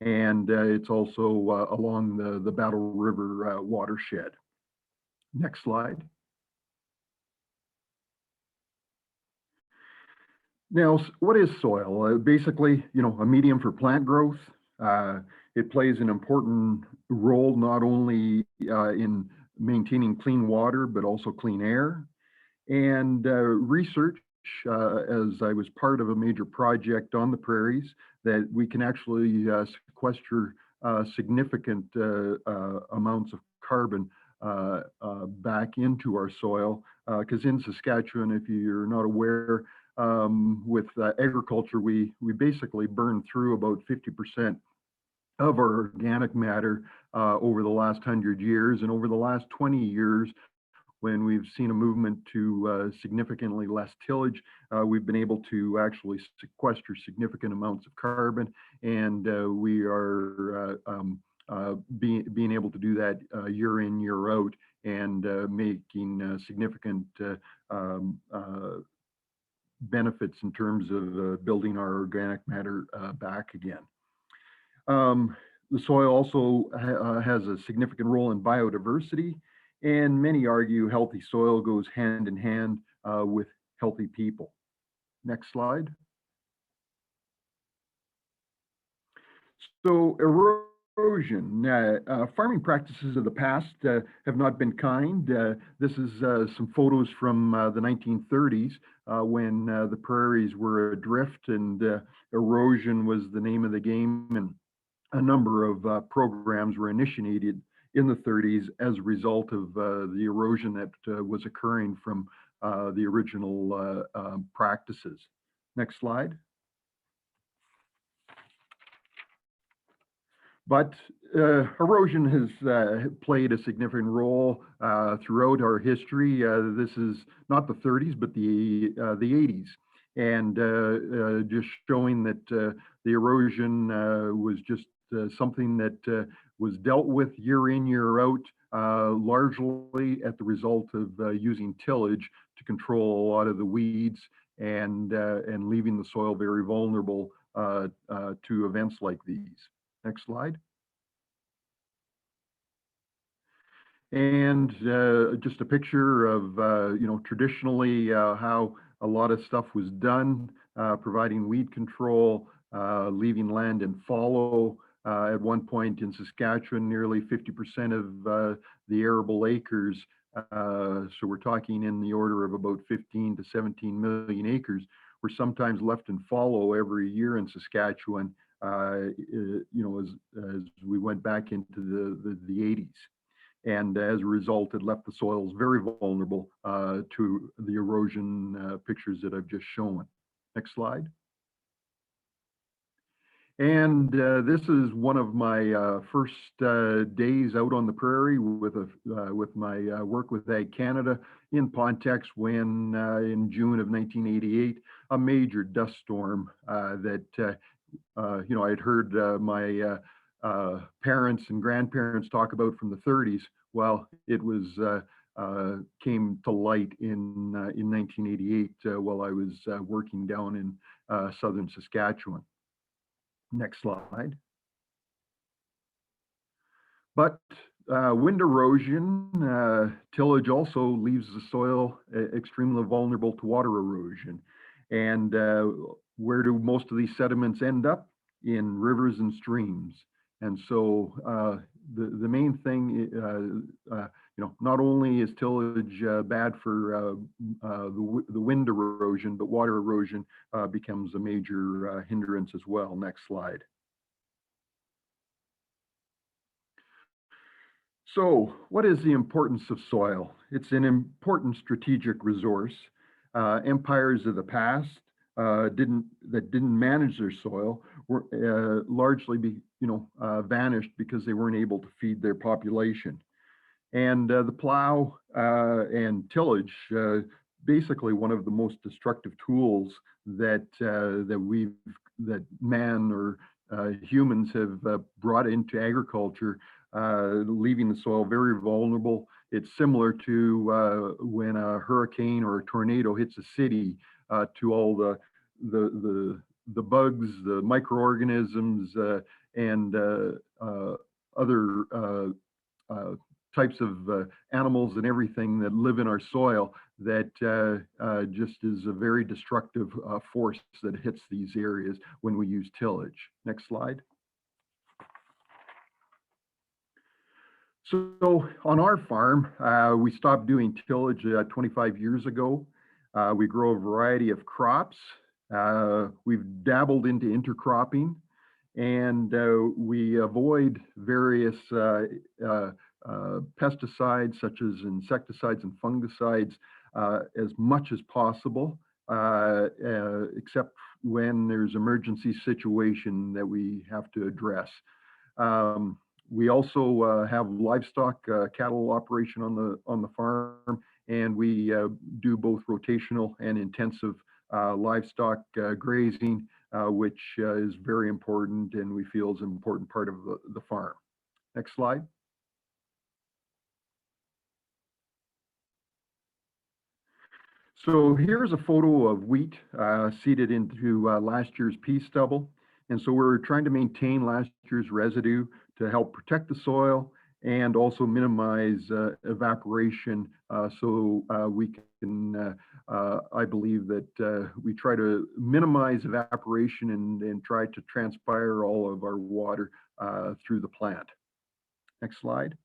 and it's also along the Battle River watershed. Next slide. Now, what is soil? Basically, a medium for plant growth. It plays an important role not only in maintaining clean water, but also clean air. And research, as I was part of a major project on the prairies, that we can actually sequester significant amounts of carbon back into our soil. Because in Saskatchewan, if you're not aware, with agriculture, we basically burn through about 50% of our organic matter over the last 100 years. And over the last 20 years, when we've seen a movement to significantly less tillage, we've been able to actually sequester significant amounts of carbon. And we are being able to do that year in, year out, and making significant benefits in terms of building our organic matter back again. The soil also has a significant role in biodiversity, and many argue healthy soil goes hand in hand with healthy people. Next slide. So erosion. Farming practices of the past have not been kind. This is some photos from the 1930s when the prairies were adrift and erosion was the name of the game, and a number of programs were initiated in the 30s as a result of the erosion that was occurring from the original practices. Next slide. But erosion has played a significant role throughout our history. This is not the 30s, but the 80s. And just showing that the erosion was just something that was dealt with year in, year out, largely at the result of using tillage to control a lot of the weeds and leaving the soil very vulnerable to events like these. Next slide. And just a picture of, traditionally how a lot of stuff was done, providing weed control, leaving land in fallow. At one point in Saskatchewan, nearly 50% of the arable acres, so we're talking in the order of about 15 to 17 million acres, were sometimes left in fallow every year in Saskatchewan, as we went back into the 80s. And as a result, it left the soils very vulnerable to the erosion pictures that I've just shown. Next slide. And this is one of my first days out on the prairie with my work with Ag Canada in Pontex when in June of 1988, a major dust storm that I'd heard my parents and grandparents talk about from the 30s. Well, it was came to light in 1988 while I was working down in southern Saskatchewan. Next slide. But wind erosion, tillage also leaves the soil extremely vulnerable to water erosion. And where do most of these sediments end up? In rivers and streams. And so the main thing, not only is tillage bad for the wind erosion, but water erosion becomes a major hindrance as well. Next slide. So what is the importance of soil? It's an important strategic resource. Empires of the past that didn't manage their soil were largely vanished because they weren't able to feed their population. And the plow and tillage, basically one of the most destructive tools that man or humans have brought into agriculture, leaving the soil very vulnerable. It's similar to when a hurricane or a tornado hits a city, to all the bugs, the microorganisms, and other types of animals and everything that live in our soil that just is a very destructive force that hits these areas when we use tillage. Next slide. So on our farm, we stopped doing tillage 25 years ago. We grow a variety of crops. We've dabbled into intercropping, and we avoid various pesticides such as insecticides and fungicides as much as possible, except when there's emergency situation that we have to address. We also have livestock cattle operation on the farm, and we do both rotational and intensive livestock grazing, which is very important and we feel is an important part of the farm. Next slide. So here's a photo of wheat seeded into last year's pea stubble. And so we're trying to maintain last year's residue to help protect the soil and also minimize evaporation, so we can, I believe that we try to minimize evaporation and try to transpire all of our water through the plant. Next slide.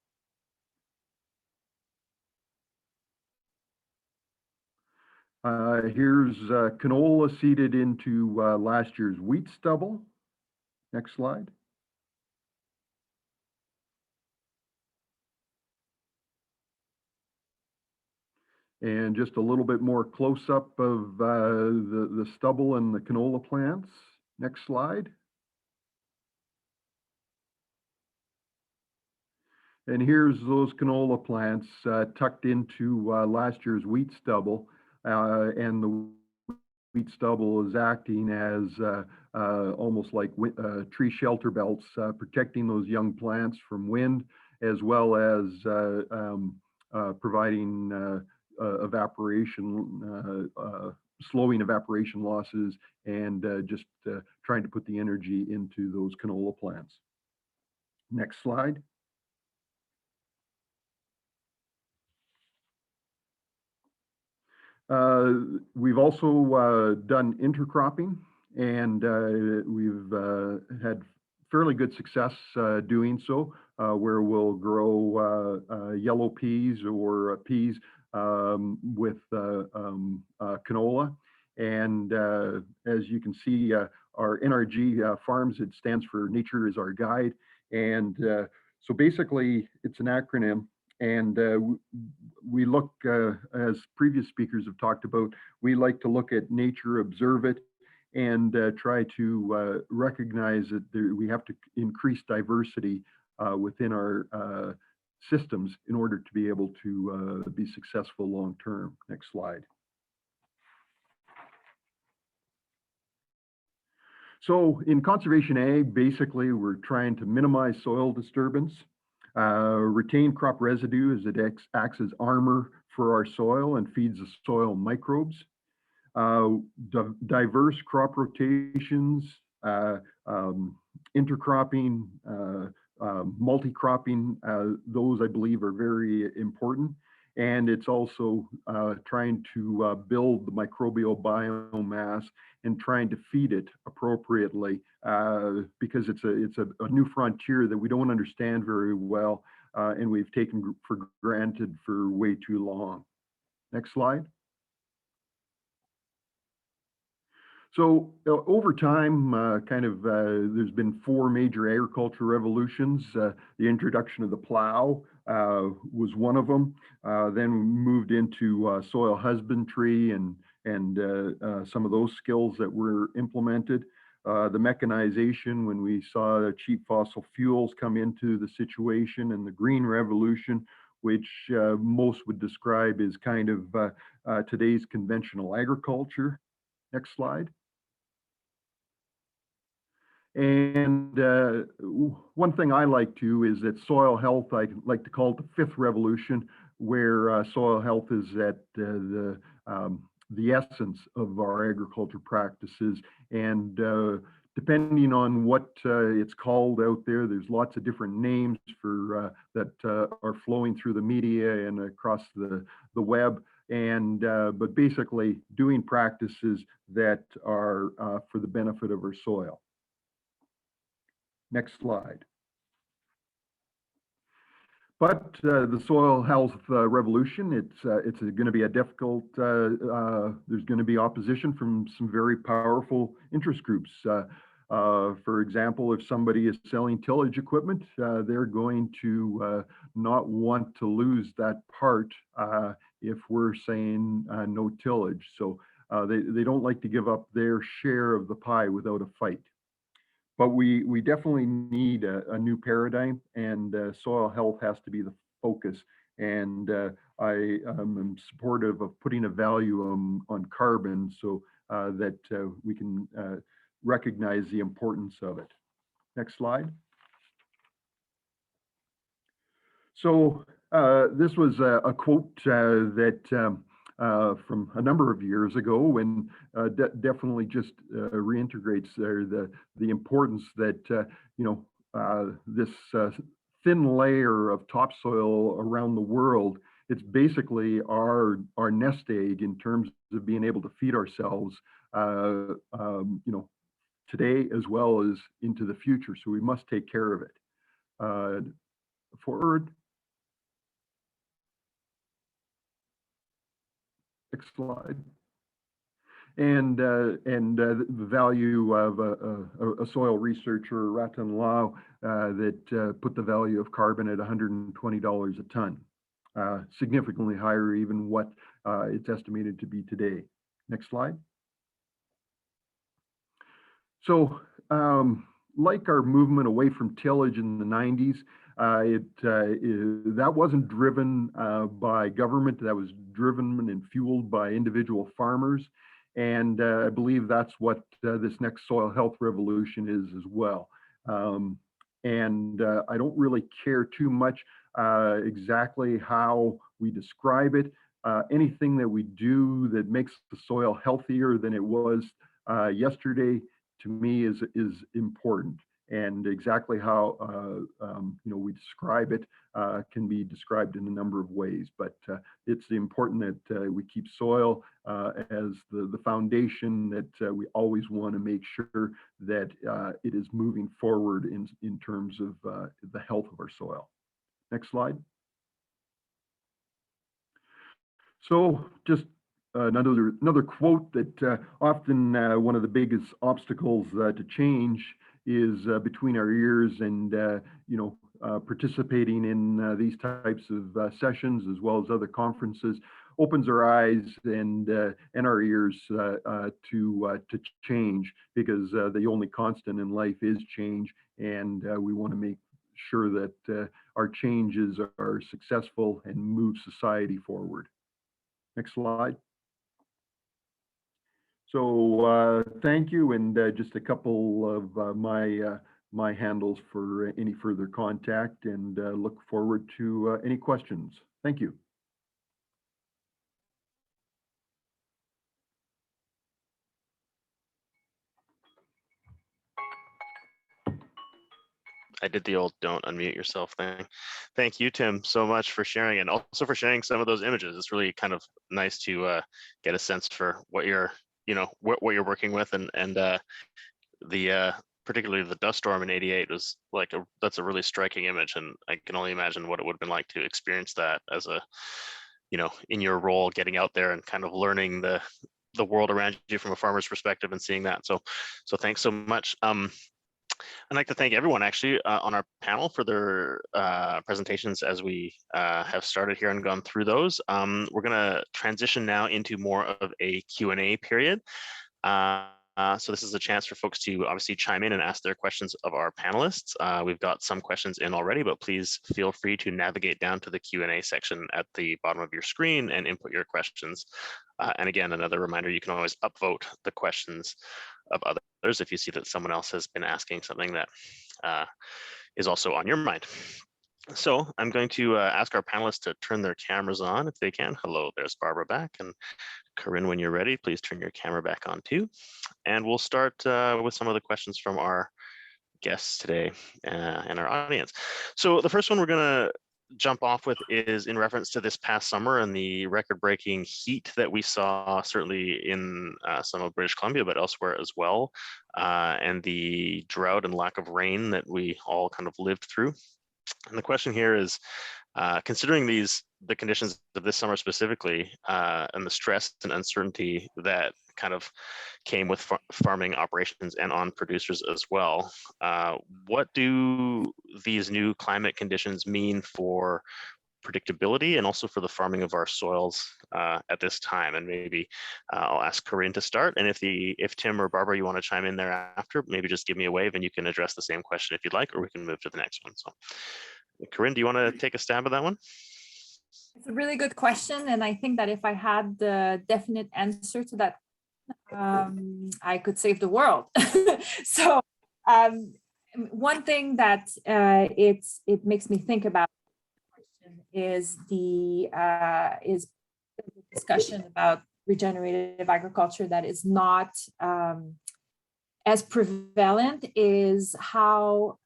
Here's canola seeded into last year's wheat stubble. Next slide. And just a little bit more close-up of the stubble and the canola plants. Next slide. And here's those canola plants tucked into last year's wheat stubble. And the wheat stubble is acting as almost like tree shelter belts, protecting those young plants from wind, as well as providing evaporation, slowing evaporation losses, and just trying to put the energy into those canola plants. Next slide. We've also done intercropping, and we've had fairly good success doing so, where we'll grow yellow peas or peas with canola. And as you can see, our NRG farms, it stands for Nature is Our Guide. And so basically, it's an acronym. And we look, as previous speakers have talked about, we like to look at nature, observe it, and try to recognize that we have to increase diversity within our systems in order to be able to be successful long term. Next slide. So in conservation ag, basically, we're trying to minimize soil disturbance, retain crop residue as it acts as armor for our soil and feeds the soil microbes. Diverse crop rotations, intercropping, multi-cropping, those I believe are very important. And it's also trying to build the microbial biomass and trying to feed it appropriately, because it's a new frontier that we don't understand very well, and we've taken for granted for way too long. Next slide. So over time, there's been 4 major agriculture revolutions. The introduction of the plow was one of them. Then we moved into soil husbandry and some of those skills that were implemented. The mechanization, when we saw cheap fossil fuels come into the situation, and the green revolution, which most would describe as kind of today's conventional agriculture. Next slide. And one thing I like to is that soil health, I like to call it the 5th revolution, where soil health is at the essence of our agriculture practices. And depending on what it's called out there, there's lots of different names for that are flowing through the media and across the web. And but basically doing practices that are for the benefit of our soil. Next slide. But the soil health revolution, it's going to be a difficult, there's going to be opposition from some very powerful interest groups. For example, if somebody is selling tillage equipment, they're going to not want to lose that part if we're saying no tillage. So they don't like to give up their share of the pie without a fight. But we definitely need a new paradigm, and soil health has to be the focus. And I am supportive of putting a value on carbon so that we can recognize the importance of it. Next slide. So this was a quote that from a number of years ago, and definitely just reintegrates there the importance that this thin layer of topsoil around the world, it's basically our nest egg in terms of being able to feed ourselves today as well as into the future. So we must take care of it. Forward. Next slide. And the value of a soil researcher, Ratan Lau, that put the value of carbon at $120 a ton, significantly higher even what it's estimated to be today. Next slide. So like our movement away from tillage in the 90s, that wasn't driven by government, that was driven and fueled by individual farmers. And I believe that's what this next soil health revolution is as well. And I don't really care too much exactly how we describe it. Anything that we do that makes the soil healthier than it was yesterday, to me, is important. and exactly how we describe it can be described in a number of ways. But it's important that we keep soil as the foundation, that we always want to make sure that it is moving forward in terms of the health of our soil. Next slide. So just another quote that often one of the biggest obstacles to change is between our ears, and participating in these types of sessions as well as other conferences opens our eyes and our ears to change, because the only constant in life is change, and we want to make sure that our changes are successful and move society forward. Next slide. So thank you, and just a couple of my handles for any further contact, and look forward to any questions. Thank you. I did the old don't unmute yourself thing. Thank you, Tim, so much for sharing, and also for sharing some of those images. It's really kind of nice to get a sense for what you're, what you're working with, and the particularly the dust storm in '88 was like that's a really striking image, and I can only imagine what it would have been like to experience that as a, in your role, getting out there and kind of learning the world around you from a farmer's perspective and seeing that. So thanks so much. I'd like to thank everyone actually on our panel for their presentations as we have started here and gone through those. We're going to transition now into more of a Q&A period. So this is a chance for folks to obviously chime in and ask their questions of our panelists. We've got some questions in already, but please feel free to navigate down to the Q&A section at the bottom of your screen and input your questions. And again, another reminder, you can always upvote the questions of others if you see that someone else has been asking something that is also on your mind. So I'm going to ask our panelists to turn their cameras on if they can. Hello, there's Barbara back, and Corinne, when you're ready, please turn your camera back on too. And we'll start with some of the questions from our guests today and our audience. So the first one we're going to jump off with is in reference to this past summer and the record-breaking heat that we saw, certainly in some of British Columbia, but elsewhere as well, and the drought and lack of rain that we all kind of lived through. And the question here is, considering the conditions of this summer specifically, and the stress and uncertainty that kind of came with farming operations and on producers as well, what do these new climate conditions mean for predictability and also for the farming of our soils at this time? And maybe I'll ask Corinne to start, and if Tim or Barbara, you want to chime in there after, maybe just give me a wave and you can address the same question if you'd like, or we can move to the next one. So Corinne, do you want to take a stab at that one? It's a really good question, and I think that if I had the definite answer to that, I could save the world. So one thing that it makes me think about is the discussion about regenerative agriculture that is not as prevalent, is how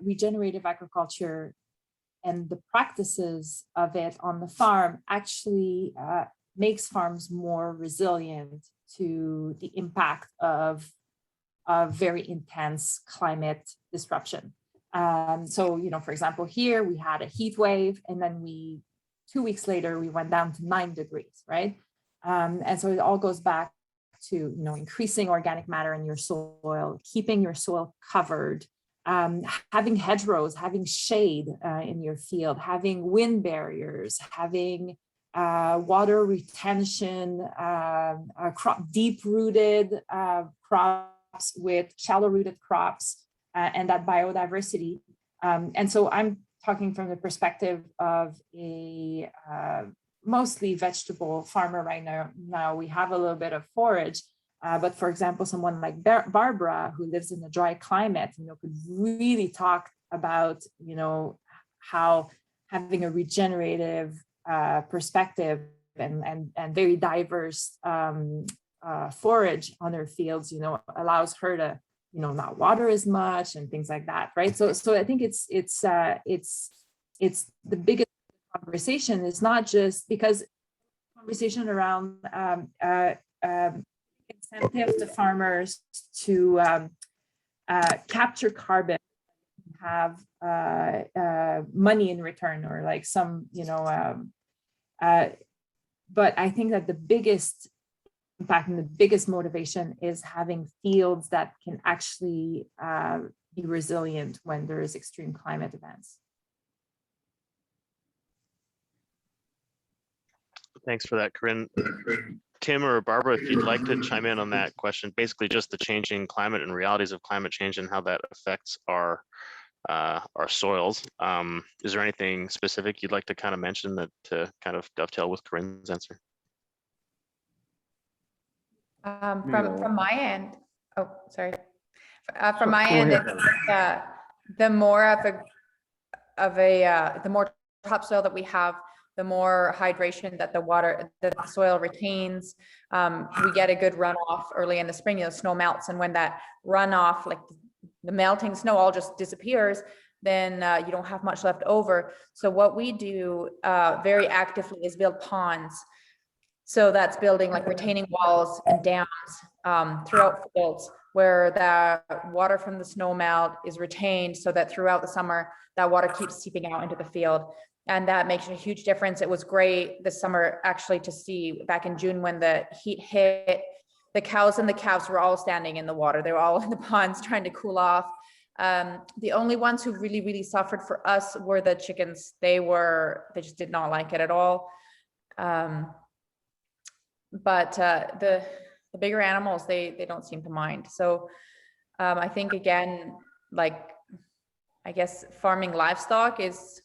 regenerative agriculture and the practices of it on the farm actually makes farms more resilient to the impact of very intense climate disruption. So, for example, here we had a heat wave, and then 2 weeks later, we went down to 9 degrees, right? And so it all goes back to, increasing organic matter in your soil, keeping your soil covered, having hedgerows, having shade in your field, having wind barriers, having water retention, deep-rooted crops with shallow-rooted crops, and that biodiversity. And so I'm talking from the perspective of a mostly vegetable farmer right now. We have a little bit of forage, but for example, someone like Barbara, who lives in a dry climate, could really talk about, how having a regenerative perspective and very diverse forage on her fields, allows her not water as much and things like that, right? So I think it's the biggest conversation is not just because conversation around incentive to farmers to capture carbon, have money in return, or like some, but I think that the biggest impact and the biggest motivation is having fields that can actually be resilient when there is extreme climate events. Thanks for that, Corinne. Tim or Barbara, if you'd like to chime in on that question, basically just the changing climate and realities of climate change and how that affects our soils. Is there anything specific you'd like to kind of mention that to kind of dovetail with Corinne's answer? From my end, oh, sorry. From my end, it's, the more the more topsoil that we have, the more hydration that the soil retains. We get a good runoff early in the spring. Snow melts, and when that runoff, like the melting snow, all just disappears, then you don't have much left over. So what we do very actively is build ponds. So that's building like retaining walls and dams throughout fields where the water from the snow melt is retained, so that throughout the summer, that water keeps seeping out into the field. And that makes a huge difference. It was great this summer actually to see back in June when the heat hit, the cows and the calves were all standing in the water. They were all in the ponds trying to cool off. The only ones who really, really suffered for us were the chickens. They just did not like it at all. But the bigger animals, they don't seem to mind. So I think, again, like, I guess farming livestock is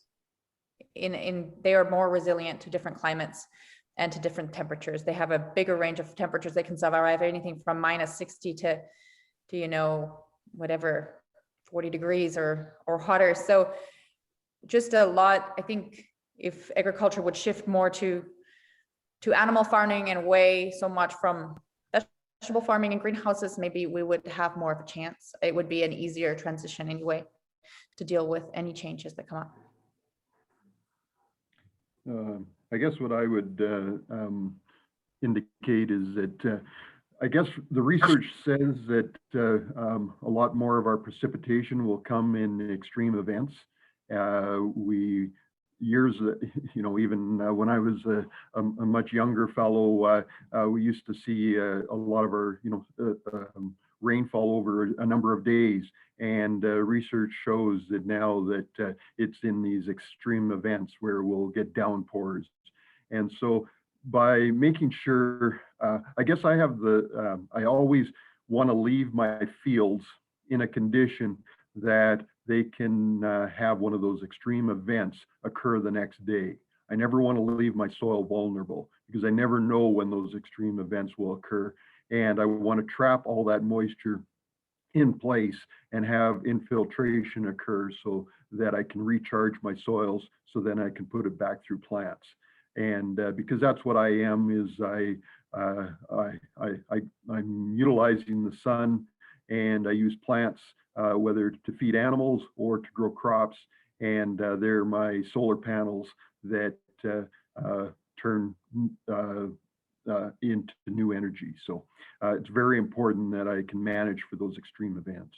they are more resilient to different climates and to different temperatures. They have a bigger range of temperatures. They can survive anything from -60 to whatever, 40 degrees or hotter. So just a lot. I think if agriculture would shift more to animal farming and away so much from vegetable farming and greenhouses, maybe we would have more of a chance. It would be an easier transition anyway to deal with any changes that come up. I guess what I would indicate is that I guess the research says that a lot more of our precipitation will come in extreme events. Even when I was a much younger fellow, we used to see a lot of our, rainfall over a number of days. And research shows that now that it's in these extreme events where we'll get downpours. And so by making sure, I guess I always want to leave my fields in a condition that they can have one of those extreme events occur the next day. I never want to leave my soil vulnerable because I never know when those extreme events will occur. And I want to trap all that moisture in place and have infiltration occur so that I can recharge my soils, so then I can put it back through plants. And because that's what I am, is I'm utilizing the sun, and I use plants, whether to feed animals or to grow crops. And they're my solar panels that turn into new energy. So it's very important that I can manage for those extreme events.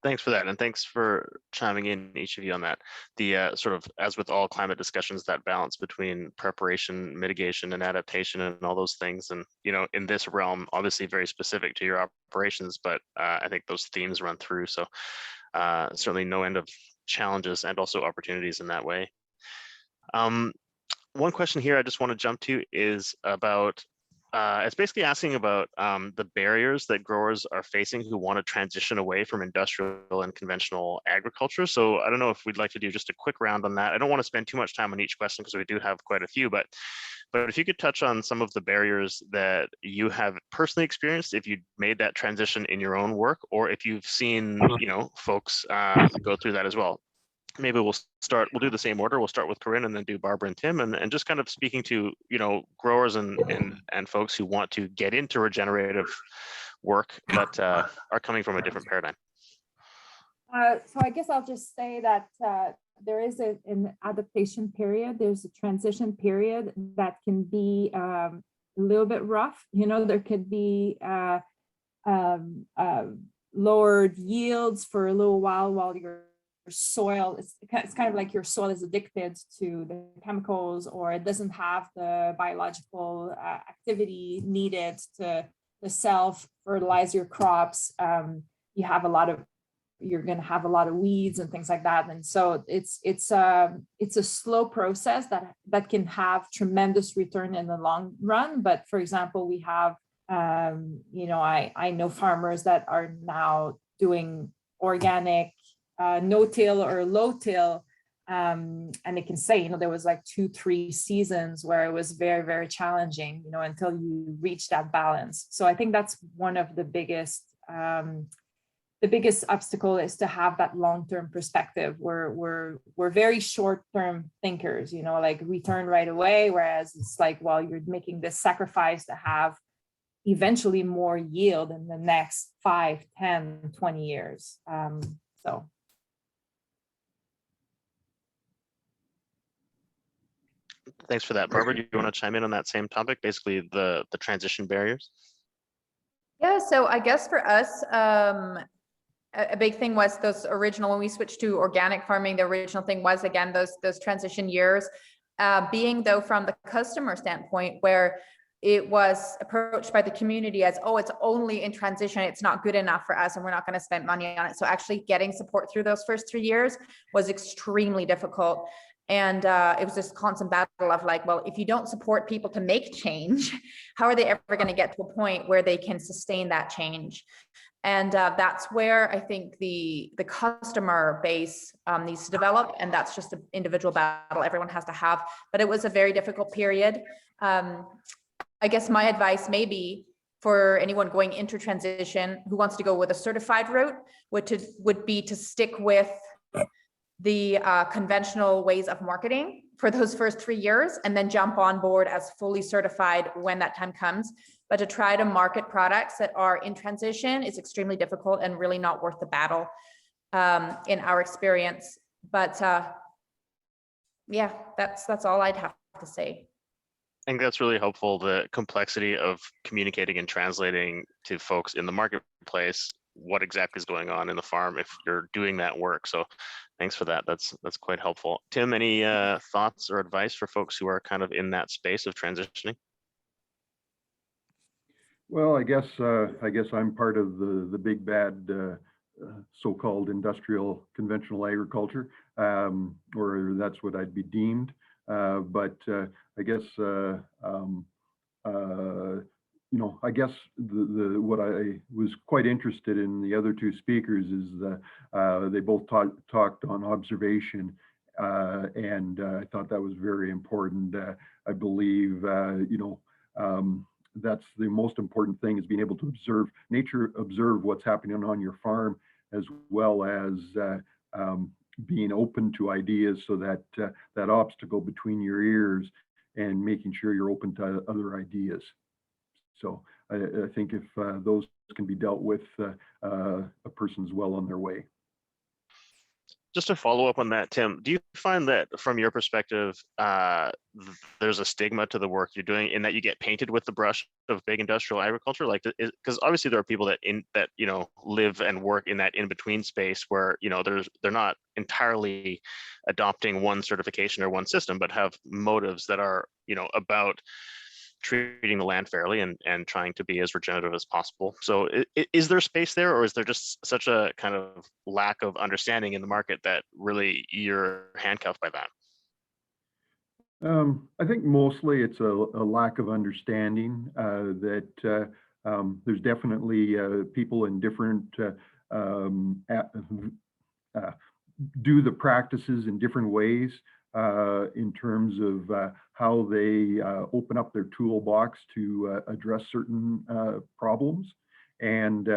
Thanks for that, and thanks for chiming in, each of you, on that. The sort of, as with all climate discussions, that balance between preparation, mitigation, and adaptation, and all those things. And in this realm, obviously very specific to your operations, but I think those themes run through. So certainly no end of challenges and also opportunities in that way. One question here I just want to jump to is about, it's basically asking about the barriers that growers are facing who want to transition away from industrial and conventional agriculture. So I don't know if we'd like to do just a quick round on that. I don't want to spend too much time on each question because we do have quite a few, but if you could touch on some of the barriers that you have personally experienced, if you made that transition in your own work, or if you've seen, folks go through that as well. Maybe we'll do the same order. We'll start with Corinne and then do Barbara and Tim, and just kind of speaking to, growers and folks who want to get into regenerative work that are coming from a different paradigm? So I guess I'll just say that there is an adaptation period. There's a transition period that can be a little bit rough. You know, there could be lowered yields for a little while your soil, it's kind of like your soil is addicted to the chemicals, or it doesn't have the biological activity needed to self-fertilize your crops. You're going to have a lot of weeds and things like that, and so it's a slow process that can have tremendous return in the long run. But for example, we have you know, I know farmers that are now doing organic no-till or low-till, and they can say, you know, there was like 2-3 seasons where it was very, very challenging, you know, until you reach that balance. So I think that's one of the biggest obstacle is to have that long-term perspective. We're very short-term thinkers, you know, like return right away, whereas it's like, well, you're making this sacrifice to have eventually more yield in the next 5, 10, 20 years. So. Thanks for that. Barbara, do you want to chime in on that same topic, basically the transition barriers? Yeah, so I guess for us, a big thing was those original, when we switched to organic farming, the original thing was, again, those transition years, being though from the customer standpoint, where it was approached by the community as, oh, it's only in transition, it's not good enough for us, and we're not going to spend money on it. So actually getting support through those first 3 years was extremely difficult. And it was this constant battle of like, well, if you don't support people to make change, how are they ever going to get to a point where they can sustain that change? And that's where I think the customer base needs to develop. And that's just an individual battle everyone has to have. But it was a very difficult period. I guess my advice maybe for anyone going into transition who wants to go with a certified route would be to stick with the conventional ways of marketing for those first 3 years, and then jump on board as fully certified when that time comes. But to try to market products that are in transition is extremely difficult and really not worth the battle in our experience. But yeah, that's all I'd have to say. I think that's really helpful, the complexity of communicating and translating to folks in the marketplace what exactly is going on in the farm if you're doing that work. So thanks for that. That's quite helpful. Tim, any thoughts or advice for folks who are kind of in that space of transitioning? Well, I guess I'm part of the big bad so-called industrial conventional agriculture, or that's what I'd be deemed. But I guess you know, I guess what I was quite interested in the other two speakers is they both talked on observation, and I thought that was very important. I believe you know, that's the most important thing, is being able to observe what's happening on your farm, as well as being open to ideas, so that that obstacle between your ears and making sure you're open to other ideas. So I think if those can be dealt with, a person's well on their way. Just to follow up on that, Tim, do you find that from your perspective, there's a stigma to the work you're doing in that you get painted with the brush of big industrial agriculture? Like, because obviously there are people that you know, live and work in that in-between space where, you know, they're not entirely adopting one certification or one system, but have motives that are, you know, about treating the land fairly and trying to be as regenerative as possible. So is there space there, or is there just such a kind of lack of understanding in the market that really you're handcuffed by that? I think mostly it's a lack of understanding, that there's definitely people in different do the practices in different ways, in terms of how they open up their toolbox to address certain problems. And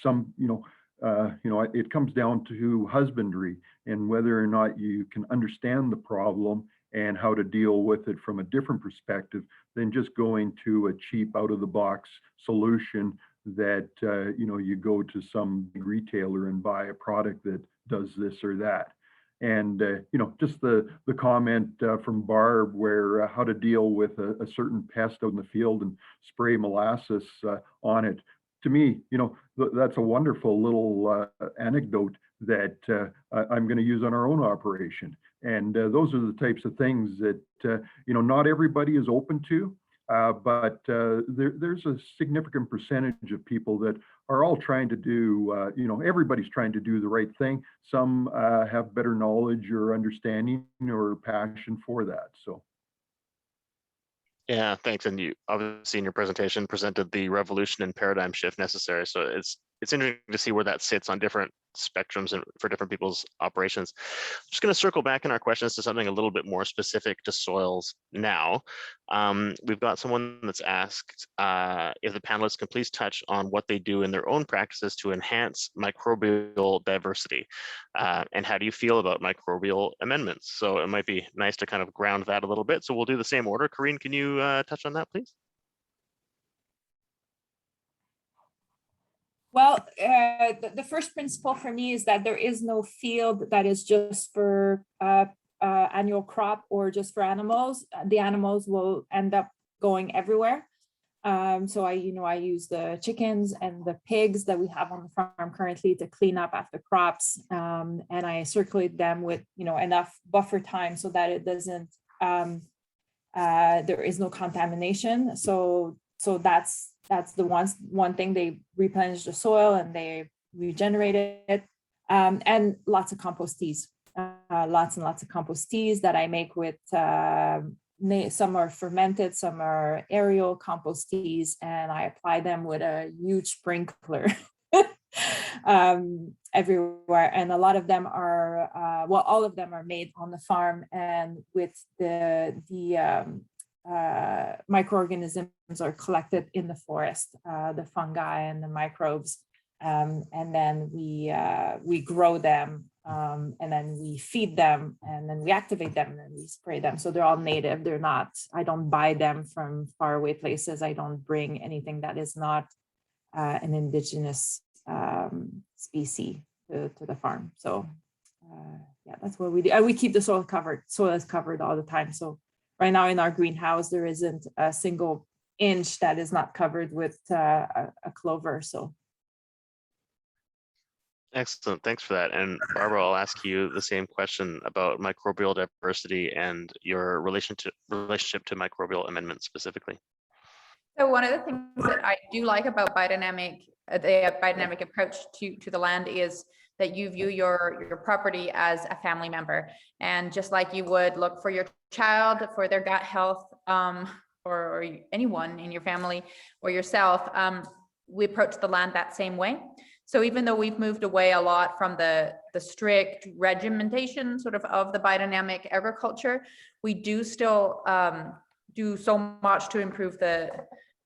some, you know, it comes down to husbandry and whether or not you can understand the problem and how to deal with it from a different perspective than just going to a cheap out of the box solution that, you go to some big retailer and buy a product that does this or that. And, just the comment from Barb where how to deal with a certain pest out in the field and spray molasses on it. To me, that's a wonderful little anecdote that I'm going to use on our own operation. And those are the types of things that, not everybody is open to, but there's a significant percentage of people that are all trying to do, everybody's trying to do the right thing. Some have better knowledge or understanding or passion for that. So. Yeah, thanks. And you obviously in your presentation presented the revolution and paradigm shift necessary. So it's interesting to see where that sits on different spectrums and for different people's operations. I'm just going to circle back in our questions to something a little bit more specific to soils now. We've got someone that's asked if the panelists can please touch on what they do in their own practices to enhance microbial diversity. And how do you feel about microbial amendments? So it might be nice to kind of ground that a little bit. So we'll do the same order. Corinne, can you touch on that, please? Well, the first principle for me is that there is no field that is just for annual crop or just for animals. The animals will end up going everywhere. So I use the chickens and the pigs that we have on the farm currently to clean up after crops, and I circulate them with enough buffer time so that it doesn't there is no contamination. So that's the one thing. They replenish the soil and they regenerate it, and lots of compost teas, lots and lots of compost teas that I make with some are fermented, some are aerial compost teas, and I apply them with a huge sprinkler everywhere. And a lot of them are all of them are made on the farm, and with the microorganisms are collected in the forest, the fungi and the microbes, and then we grow them, and then we feed them, and then we activate them, and then we spray them. So they're all native. They're not, I don't buy them from faraway places. I don't bring anything that is not an indigenous species to the farm. So yeah, that's what we do. And we keep the soil covered. Soil is covered all the time. So right now in our greenhouse, there isn't a single inch that is not covered with a clover. So. Excellent, thanks for that. And Barbara, I'll ask you the same question about microbial diversity and your relationship to microbial amendments specifically. So one of the things that I do like about biodynamic, the biodynamic approach to the land is that you view your property as a family member. And just like you would look for your child for their gut health, or anyone in your family or yourself, we approach the land that same way. So even though we've moved away a lot from the strict regimentation sort of the biodynamic agriculture, we do still do so much to improve the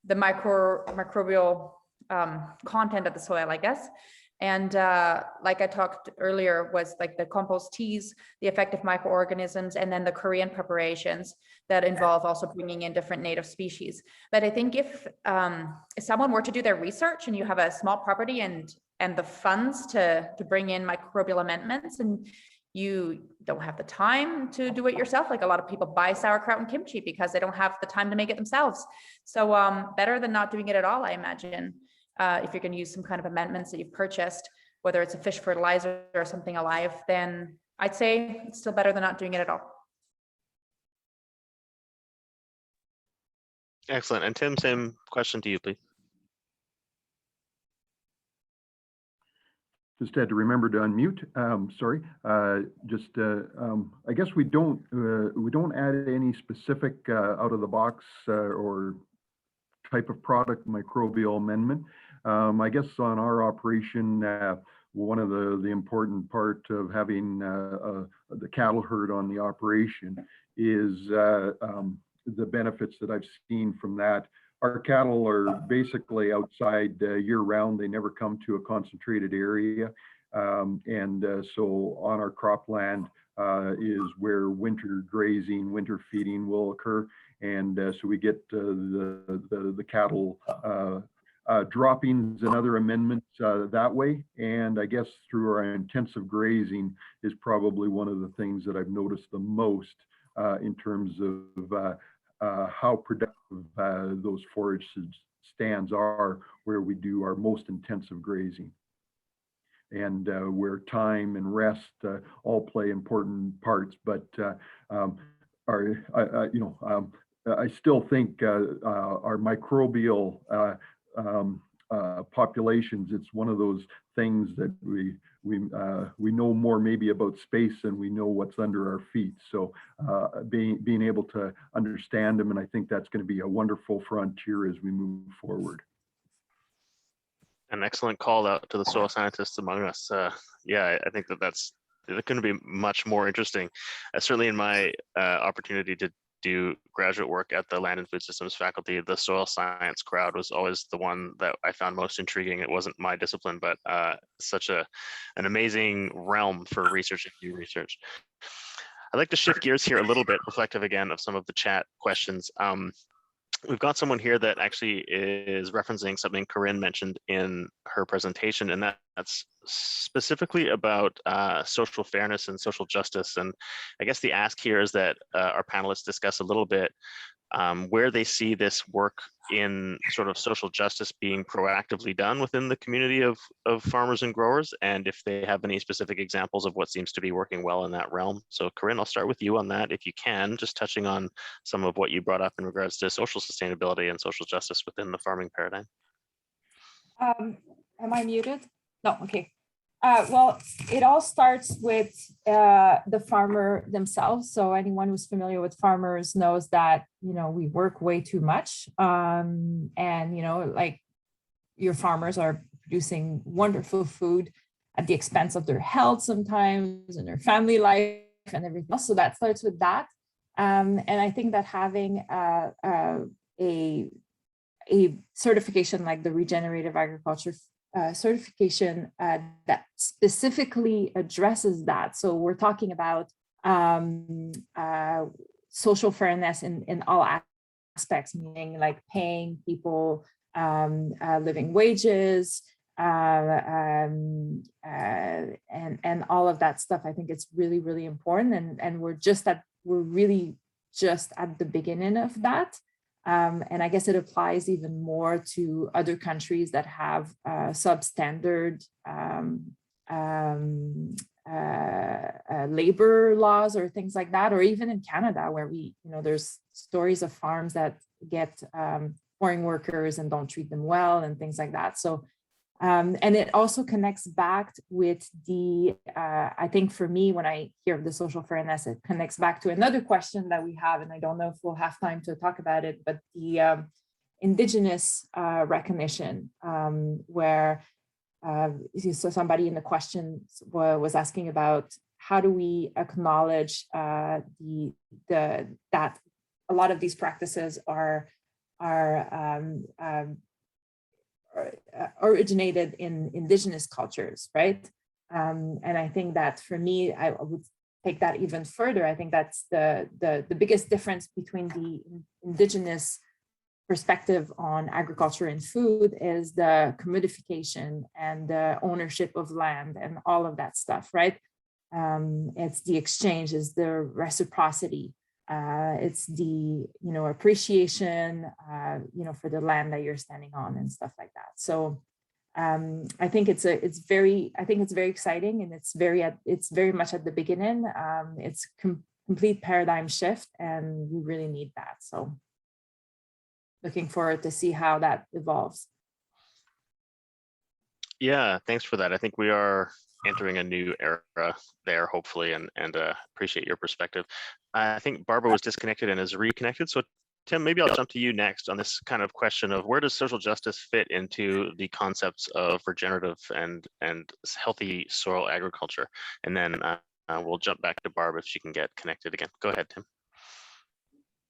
microbial content of the soil, I guess. And like I talked earlier, was like the compost teas, the effective microorganisms, and then the Korean preparations that involve also bringing in different native species. But I think if someone were to do their research and you have a small property and the funds to bring in microbial amendments, and you don't have the time to do it yourself, like a lot of people buy sauerkraut and kimchi because they don't have the time to make it themselves. So better than not doing it at all, I imagine. If you're going to use some kind of amendments that you've purchased, whether it's a fish fertilizer or something alive, then I'd say it's still better than not doing it at all. Excellent. And Tim, same question to you, please. Just had to remember to unmute. Sorry. I guess we don't add any specific out of the box or type of product microbial amendment. I guess on our operation, one of the important part of having the cattle herd on the operation is the benefits that I've seen from that. Our cattle are basically outside year round. They never come to a concentrated area. So on our cropland is where winter grazing, winter feeding will occur. And so we get the cattle droppings and other amendments that way. And I guess through our intensive grazing is probably one of the things that I've noticed the most in terms of how productive those forage stands are where we do our most intensive grazing, and where time and rest all play important parts. But I still think our microbial populations, it's one of those things that we know more maybe about space than we know what's under our feet. So being able to understand them, and I think that's going to be a wonderful frontier as we move forward. An excellent call out to the soil scientists among us. Yeah, I think that's going to be much more interesting. Certainly in my opportunity to do graduate work at the Land and Food Systems faculty, the soil science crowd was always the one that I found most intriguing. It wasn't my discipline, but such an amazing realm for research and new research. I'd like to shift gears here a little bit, reflective again of some of the chat questions. We've got someone here that actually is referencing something Corinne mentioned in her presentation, and that's specifically about social fairness and social justice. And I guess the ask here is that our panelists discuss a little bit where they see this work in sort of social justice being proactively done within the community of farmers and growers, and if they have any specific examples of what seems to be working well in that realm. So Corinne, I'll start with you on that, if you can, just touching on some of what you brought up in regards to social sustainability and social justice within the farming paradigm. Am I muted? No, okay. Well, it all starts with the farmer themselves. So anyone who's familiar with farmers knows that, we work way too much. And, like your farmers are producing wonderful food at the expense of their health sometimes and their family life and everything else. So that starts with that. And I think that having a certification like the Regenerative Agriculture certification that specifically addresses that. So we're talking about social fairness in all aspects, meaning like paying people living wages and all of that stuff. I think it's really, really important, and we're really just at the beginning of that. And I guess it applies even more to other countries that have substandard labor laws or things like that, or even in Canada where there's stories of farms that get foreign workers and don't treat them well and things like that. So, and it also connects back with I think for me, when I hear of the social fairness, it connects back to another question that we have, and I don't know if we'll have time to talk about it, but the Indigenous recognition, where so somebody in the question was asking about how do we acknowledge that a lot of these practices are originated in Indigenous cultures, right? And I think that for me, I would take that even further. I think that's the biggest difference between the Indigenous perspective on agriculture and food is the commodification and the ownership of land and all of that stuff, right? It's the exchange, is the reciprocity. It's the appreciation for the land that you're standing on and stuff like that. So I think it's very exciting, and it's very much at the beginning. It's complete paradigm shift, and we really need that. So looking forward to see how that evolves. Yeah, thanks for that. I think we are entering a new era there, hopefully, and appreciate your perspective. I think Barbara was disconnected and is reconnected. So Tim, maybe I'll jump to you next on this kind of question of where does social justice fit into the concepts of regenerative and healthy soil agriculture? And then we'll jump back to Barb if she can get connected again. Go ahead, Tim.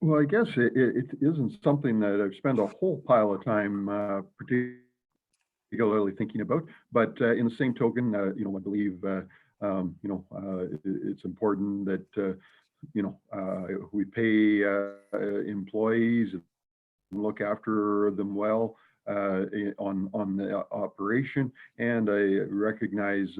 Well, I guess it isn't something that I've spent a whole pile of time particularly thinking about, but in the same token, I believe it's important that we pay employees and look after them well. on the operation. And I recognize,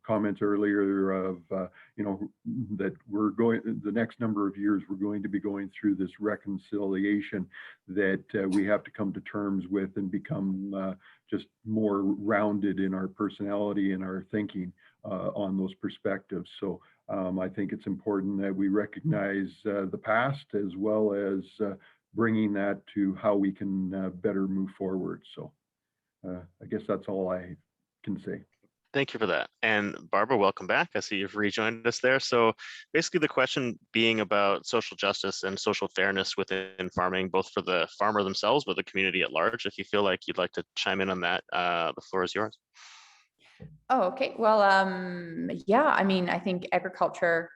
comments earlier of, that the next number of years, we're going to be going through this reconciliation that we have to come to terms with and become just more rounded in our personality and our thinking on those perspectives. So I think it's important that we recognize the past as well as bringing that to how we can better move forward. So I guess that's all I can say. Thank you for that. And Barbara, welcome back. I see you've rejoined us there. So basically the question being about social justice and social fairness within farming, both for the farmer themselves, but the community at large. If you feel like you'd like to chime in on that, the floor is yours. Oh, okay. Well, yeah, I mean, I think agriculture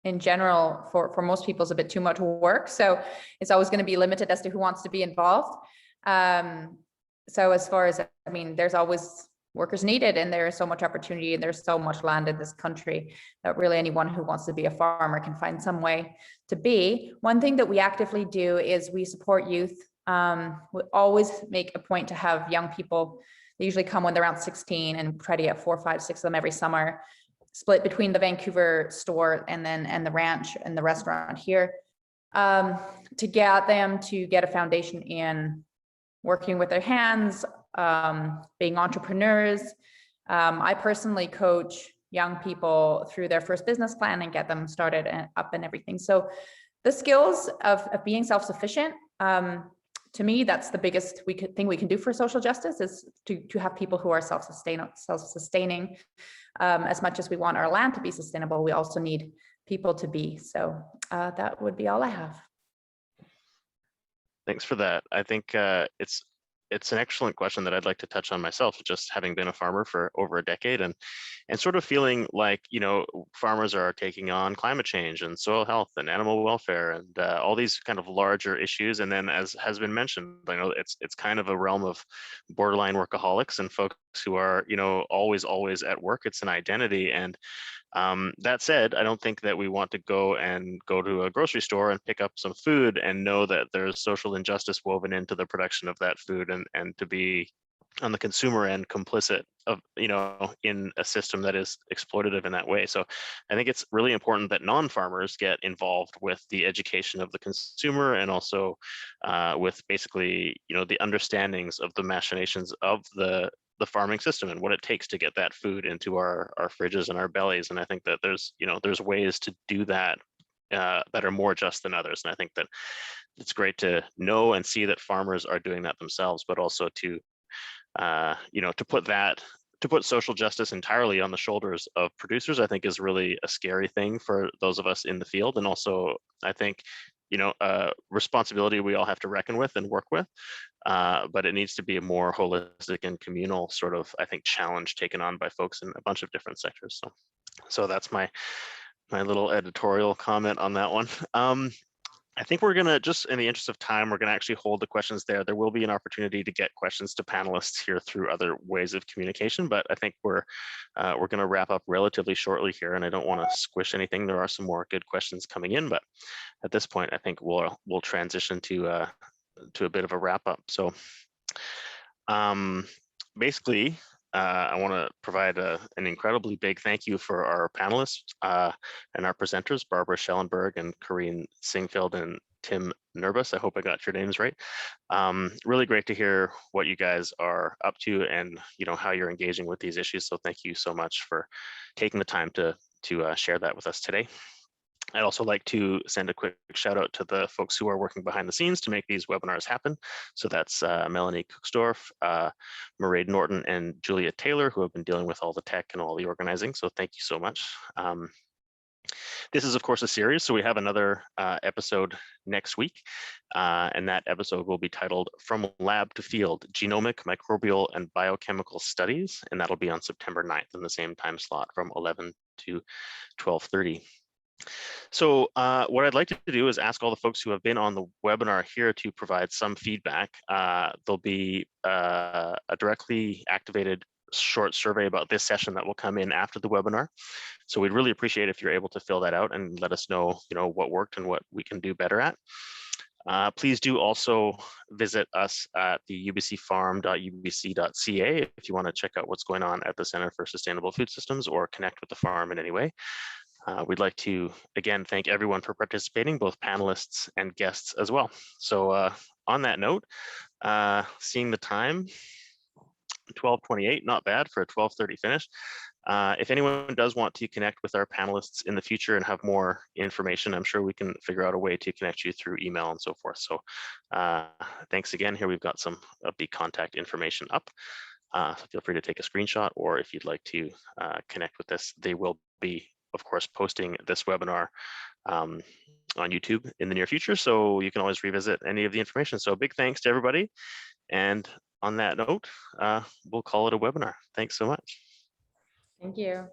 in general for most people is a bit too much work. So it's always going to be limited as to who wants to be involved. So as far as, I mean, there's always workers needed, and there is so much opportunity, and there's so much land in this country that really anyone who wants to be a farmer can find some way to be. One thing that we actively do is we support youth. We always make a point to have young people. They usually come when they're around 16 and try to get 4, 5, 6 of them every summer, split between the Vancouver store and the ranch and the restaurant here, to get them to get a foundation in working with their hands, being entrepreneurs. I personally coach young people through their first business plan and get them started up and everything. So the skills of being self-sufficient, to me, that's the biggest thing we can do for social justice, is to have people who are self-sustaining. As much as we want our land to be sustainable, we also need people to be. So that would be all I have. Thanks for that. I think it's an excellent question that I'd like to touch on myself, just having been a farmer for over a decade and sort of feeling like, farmers are taking on climate change and soil health and animal welfare and all these kind of larger issues. And then, as has been mentioned, I know it's kind of a realm of borderline workaholics and folks who are, always at work. It's an identity. And that said, I don't think that we want to go to a grocery store and pick up some food and know that there's social injustice woven into the production of that food, and to be on the consumer end complicit of, in a system that is exploitative in that way. So I think it's really important that non-farmers get involved with the education of the consumer, and also with basically, the understandings of the machinations of the farming system and what it takes to get that food into our fridges and our bellies. And I think that there's ways to do that that are more just than others. And I think that it's great to know and see that farmers are doing that themselves, but also to to put social justice entirely on the shoulders of producers, I think is really a scary thing for those of us in the field. And also, I think, responsibility we all have to reckon with and work with, but it needs to be a more holistic and communal sort of, I think, challenge taken on by folks in a bunch of different sectors. So that's my little editorial comment on that one. I think we're gonna, just in the interest of time, we're gonna actually hold the questions there. There will be an opportunity to get questions to panelists here through other ways of communication, but I think we're gonna wrap up relatively shortly here, and I don't want to squish anything. There are some more good questions coming in, but at this point, I think we'll transition to a bit of a wrap up. So basically, I want to provide an incredibly big thank you for our panelists and our presenters, Barbara Schellenberg and Corinne Singfield and Tim Nerbus. I hope I got your names right. Really great to hear what you guys are up to and how you're engaging with these issues. So thank you so much for taking the time to share that with us today. I'd also like to send a quick shout out to the folks who are working behind the scenes to make these webinars happen. So that's Melanie Kuxdorf, Mairead Norton, and Julia Taylor, who have been dealing with all the tech and all the organizing. So thank you so much. This is, of course, a series, so we have another episode next week, and that episode will be titled From Lab to Field, Genomic, Microbial, and Biochemical Studies, and that'll be on September 9th in the same time slot from 11 to 12:30. So what I'd like to do is ask all the folks who have been on the webinar here to provide some feedback. There'll be a directly activated short survey about this session that will come in after the webinar. So we'd really appreciate if you're able to fill that out and let us know, what worked and what we can do better at. Please do also visit us at the ubcfarm.ubc.ca if you want to check out what's going on at the Center for Sustainable Food Systems or connect with the farm in any way. We'd like to, again, thank everyone for participating, both panelists and guests as well. So on that note, seeing the time, 12:28, not bad for a 12:30 finish. If anyone does want to connect with our panelists in the future and have more information, I'm sure we can figure out a way to connect you through email and so forth. So thanks again. Here we've got some of the contact information up. So feel free to take a screenshot, or if you'd like to connect with us, they will be, of course, posting this webinar on YouTube in the near future. So you can always revisit any of the information. So big thanks to everybody. And on that note, we'll call it a webinar. Thanks so much. Thank you.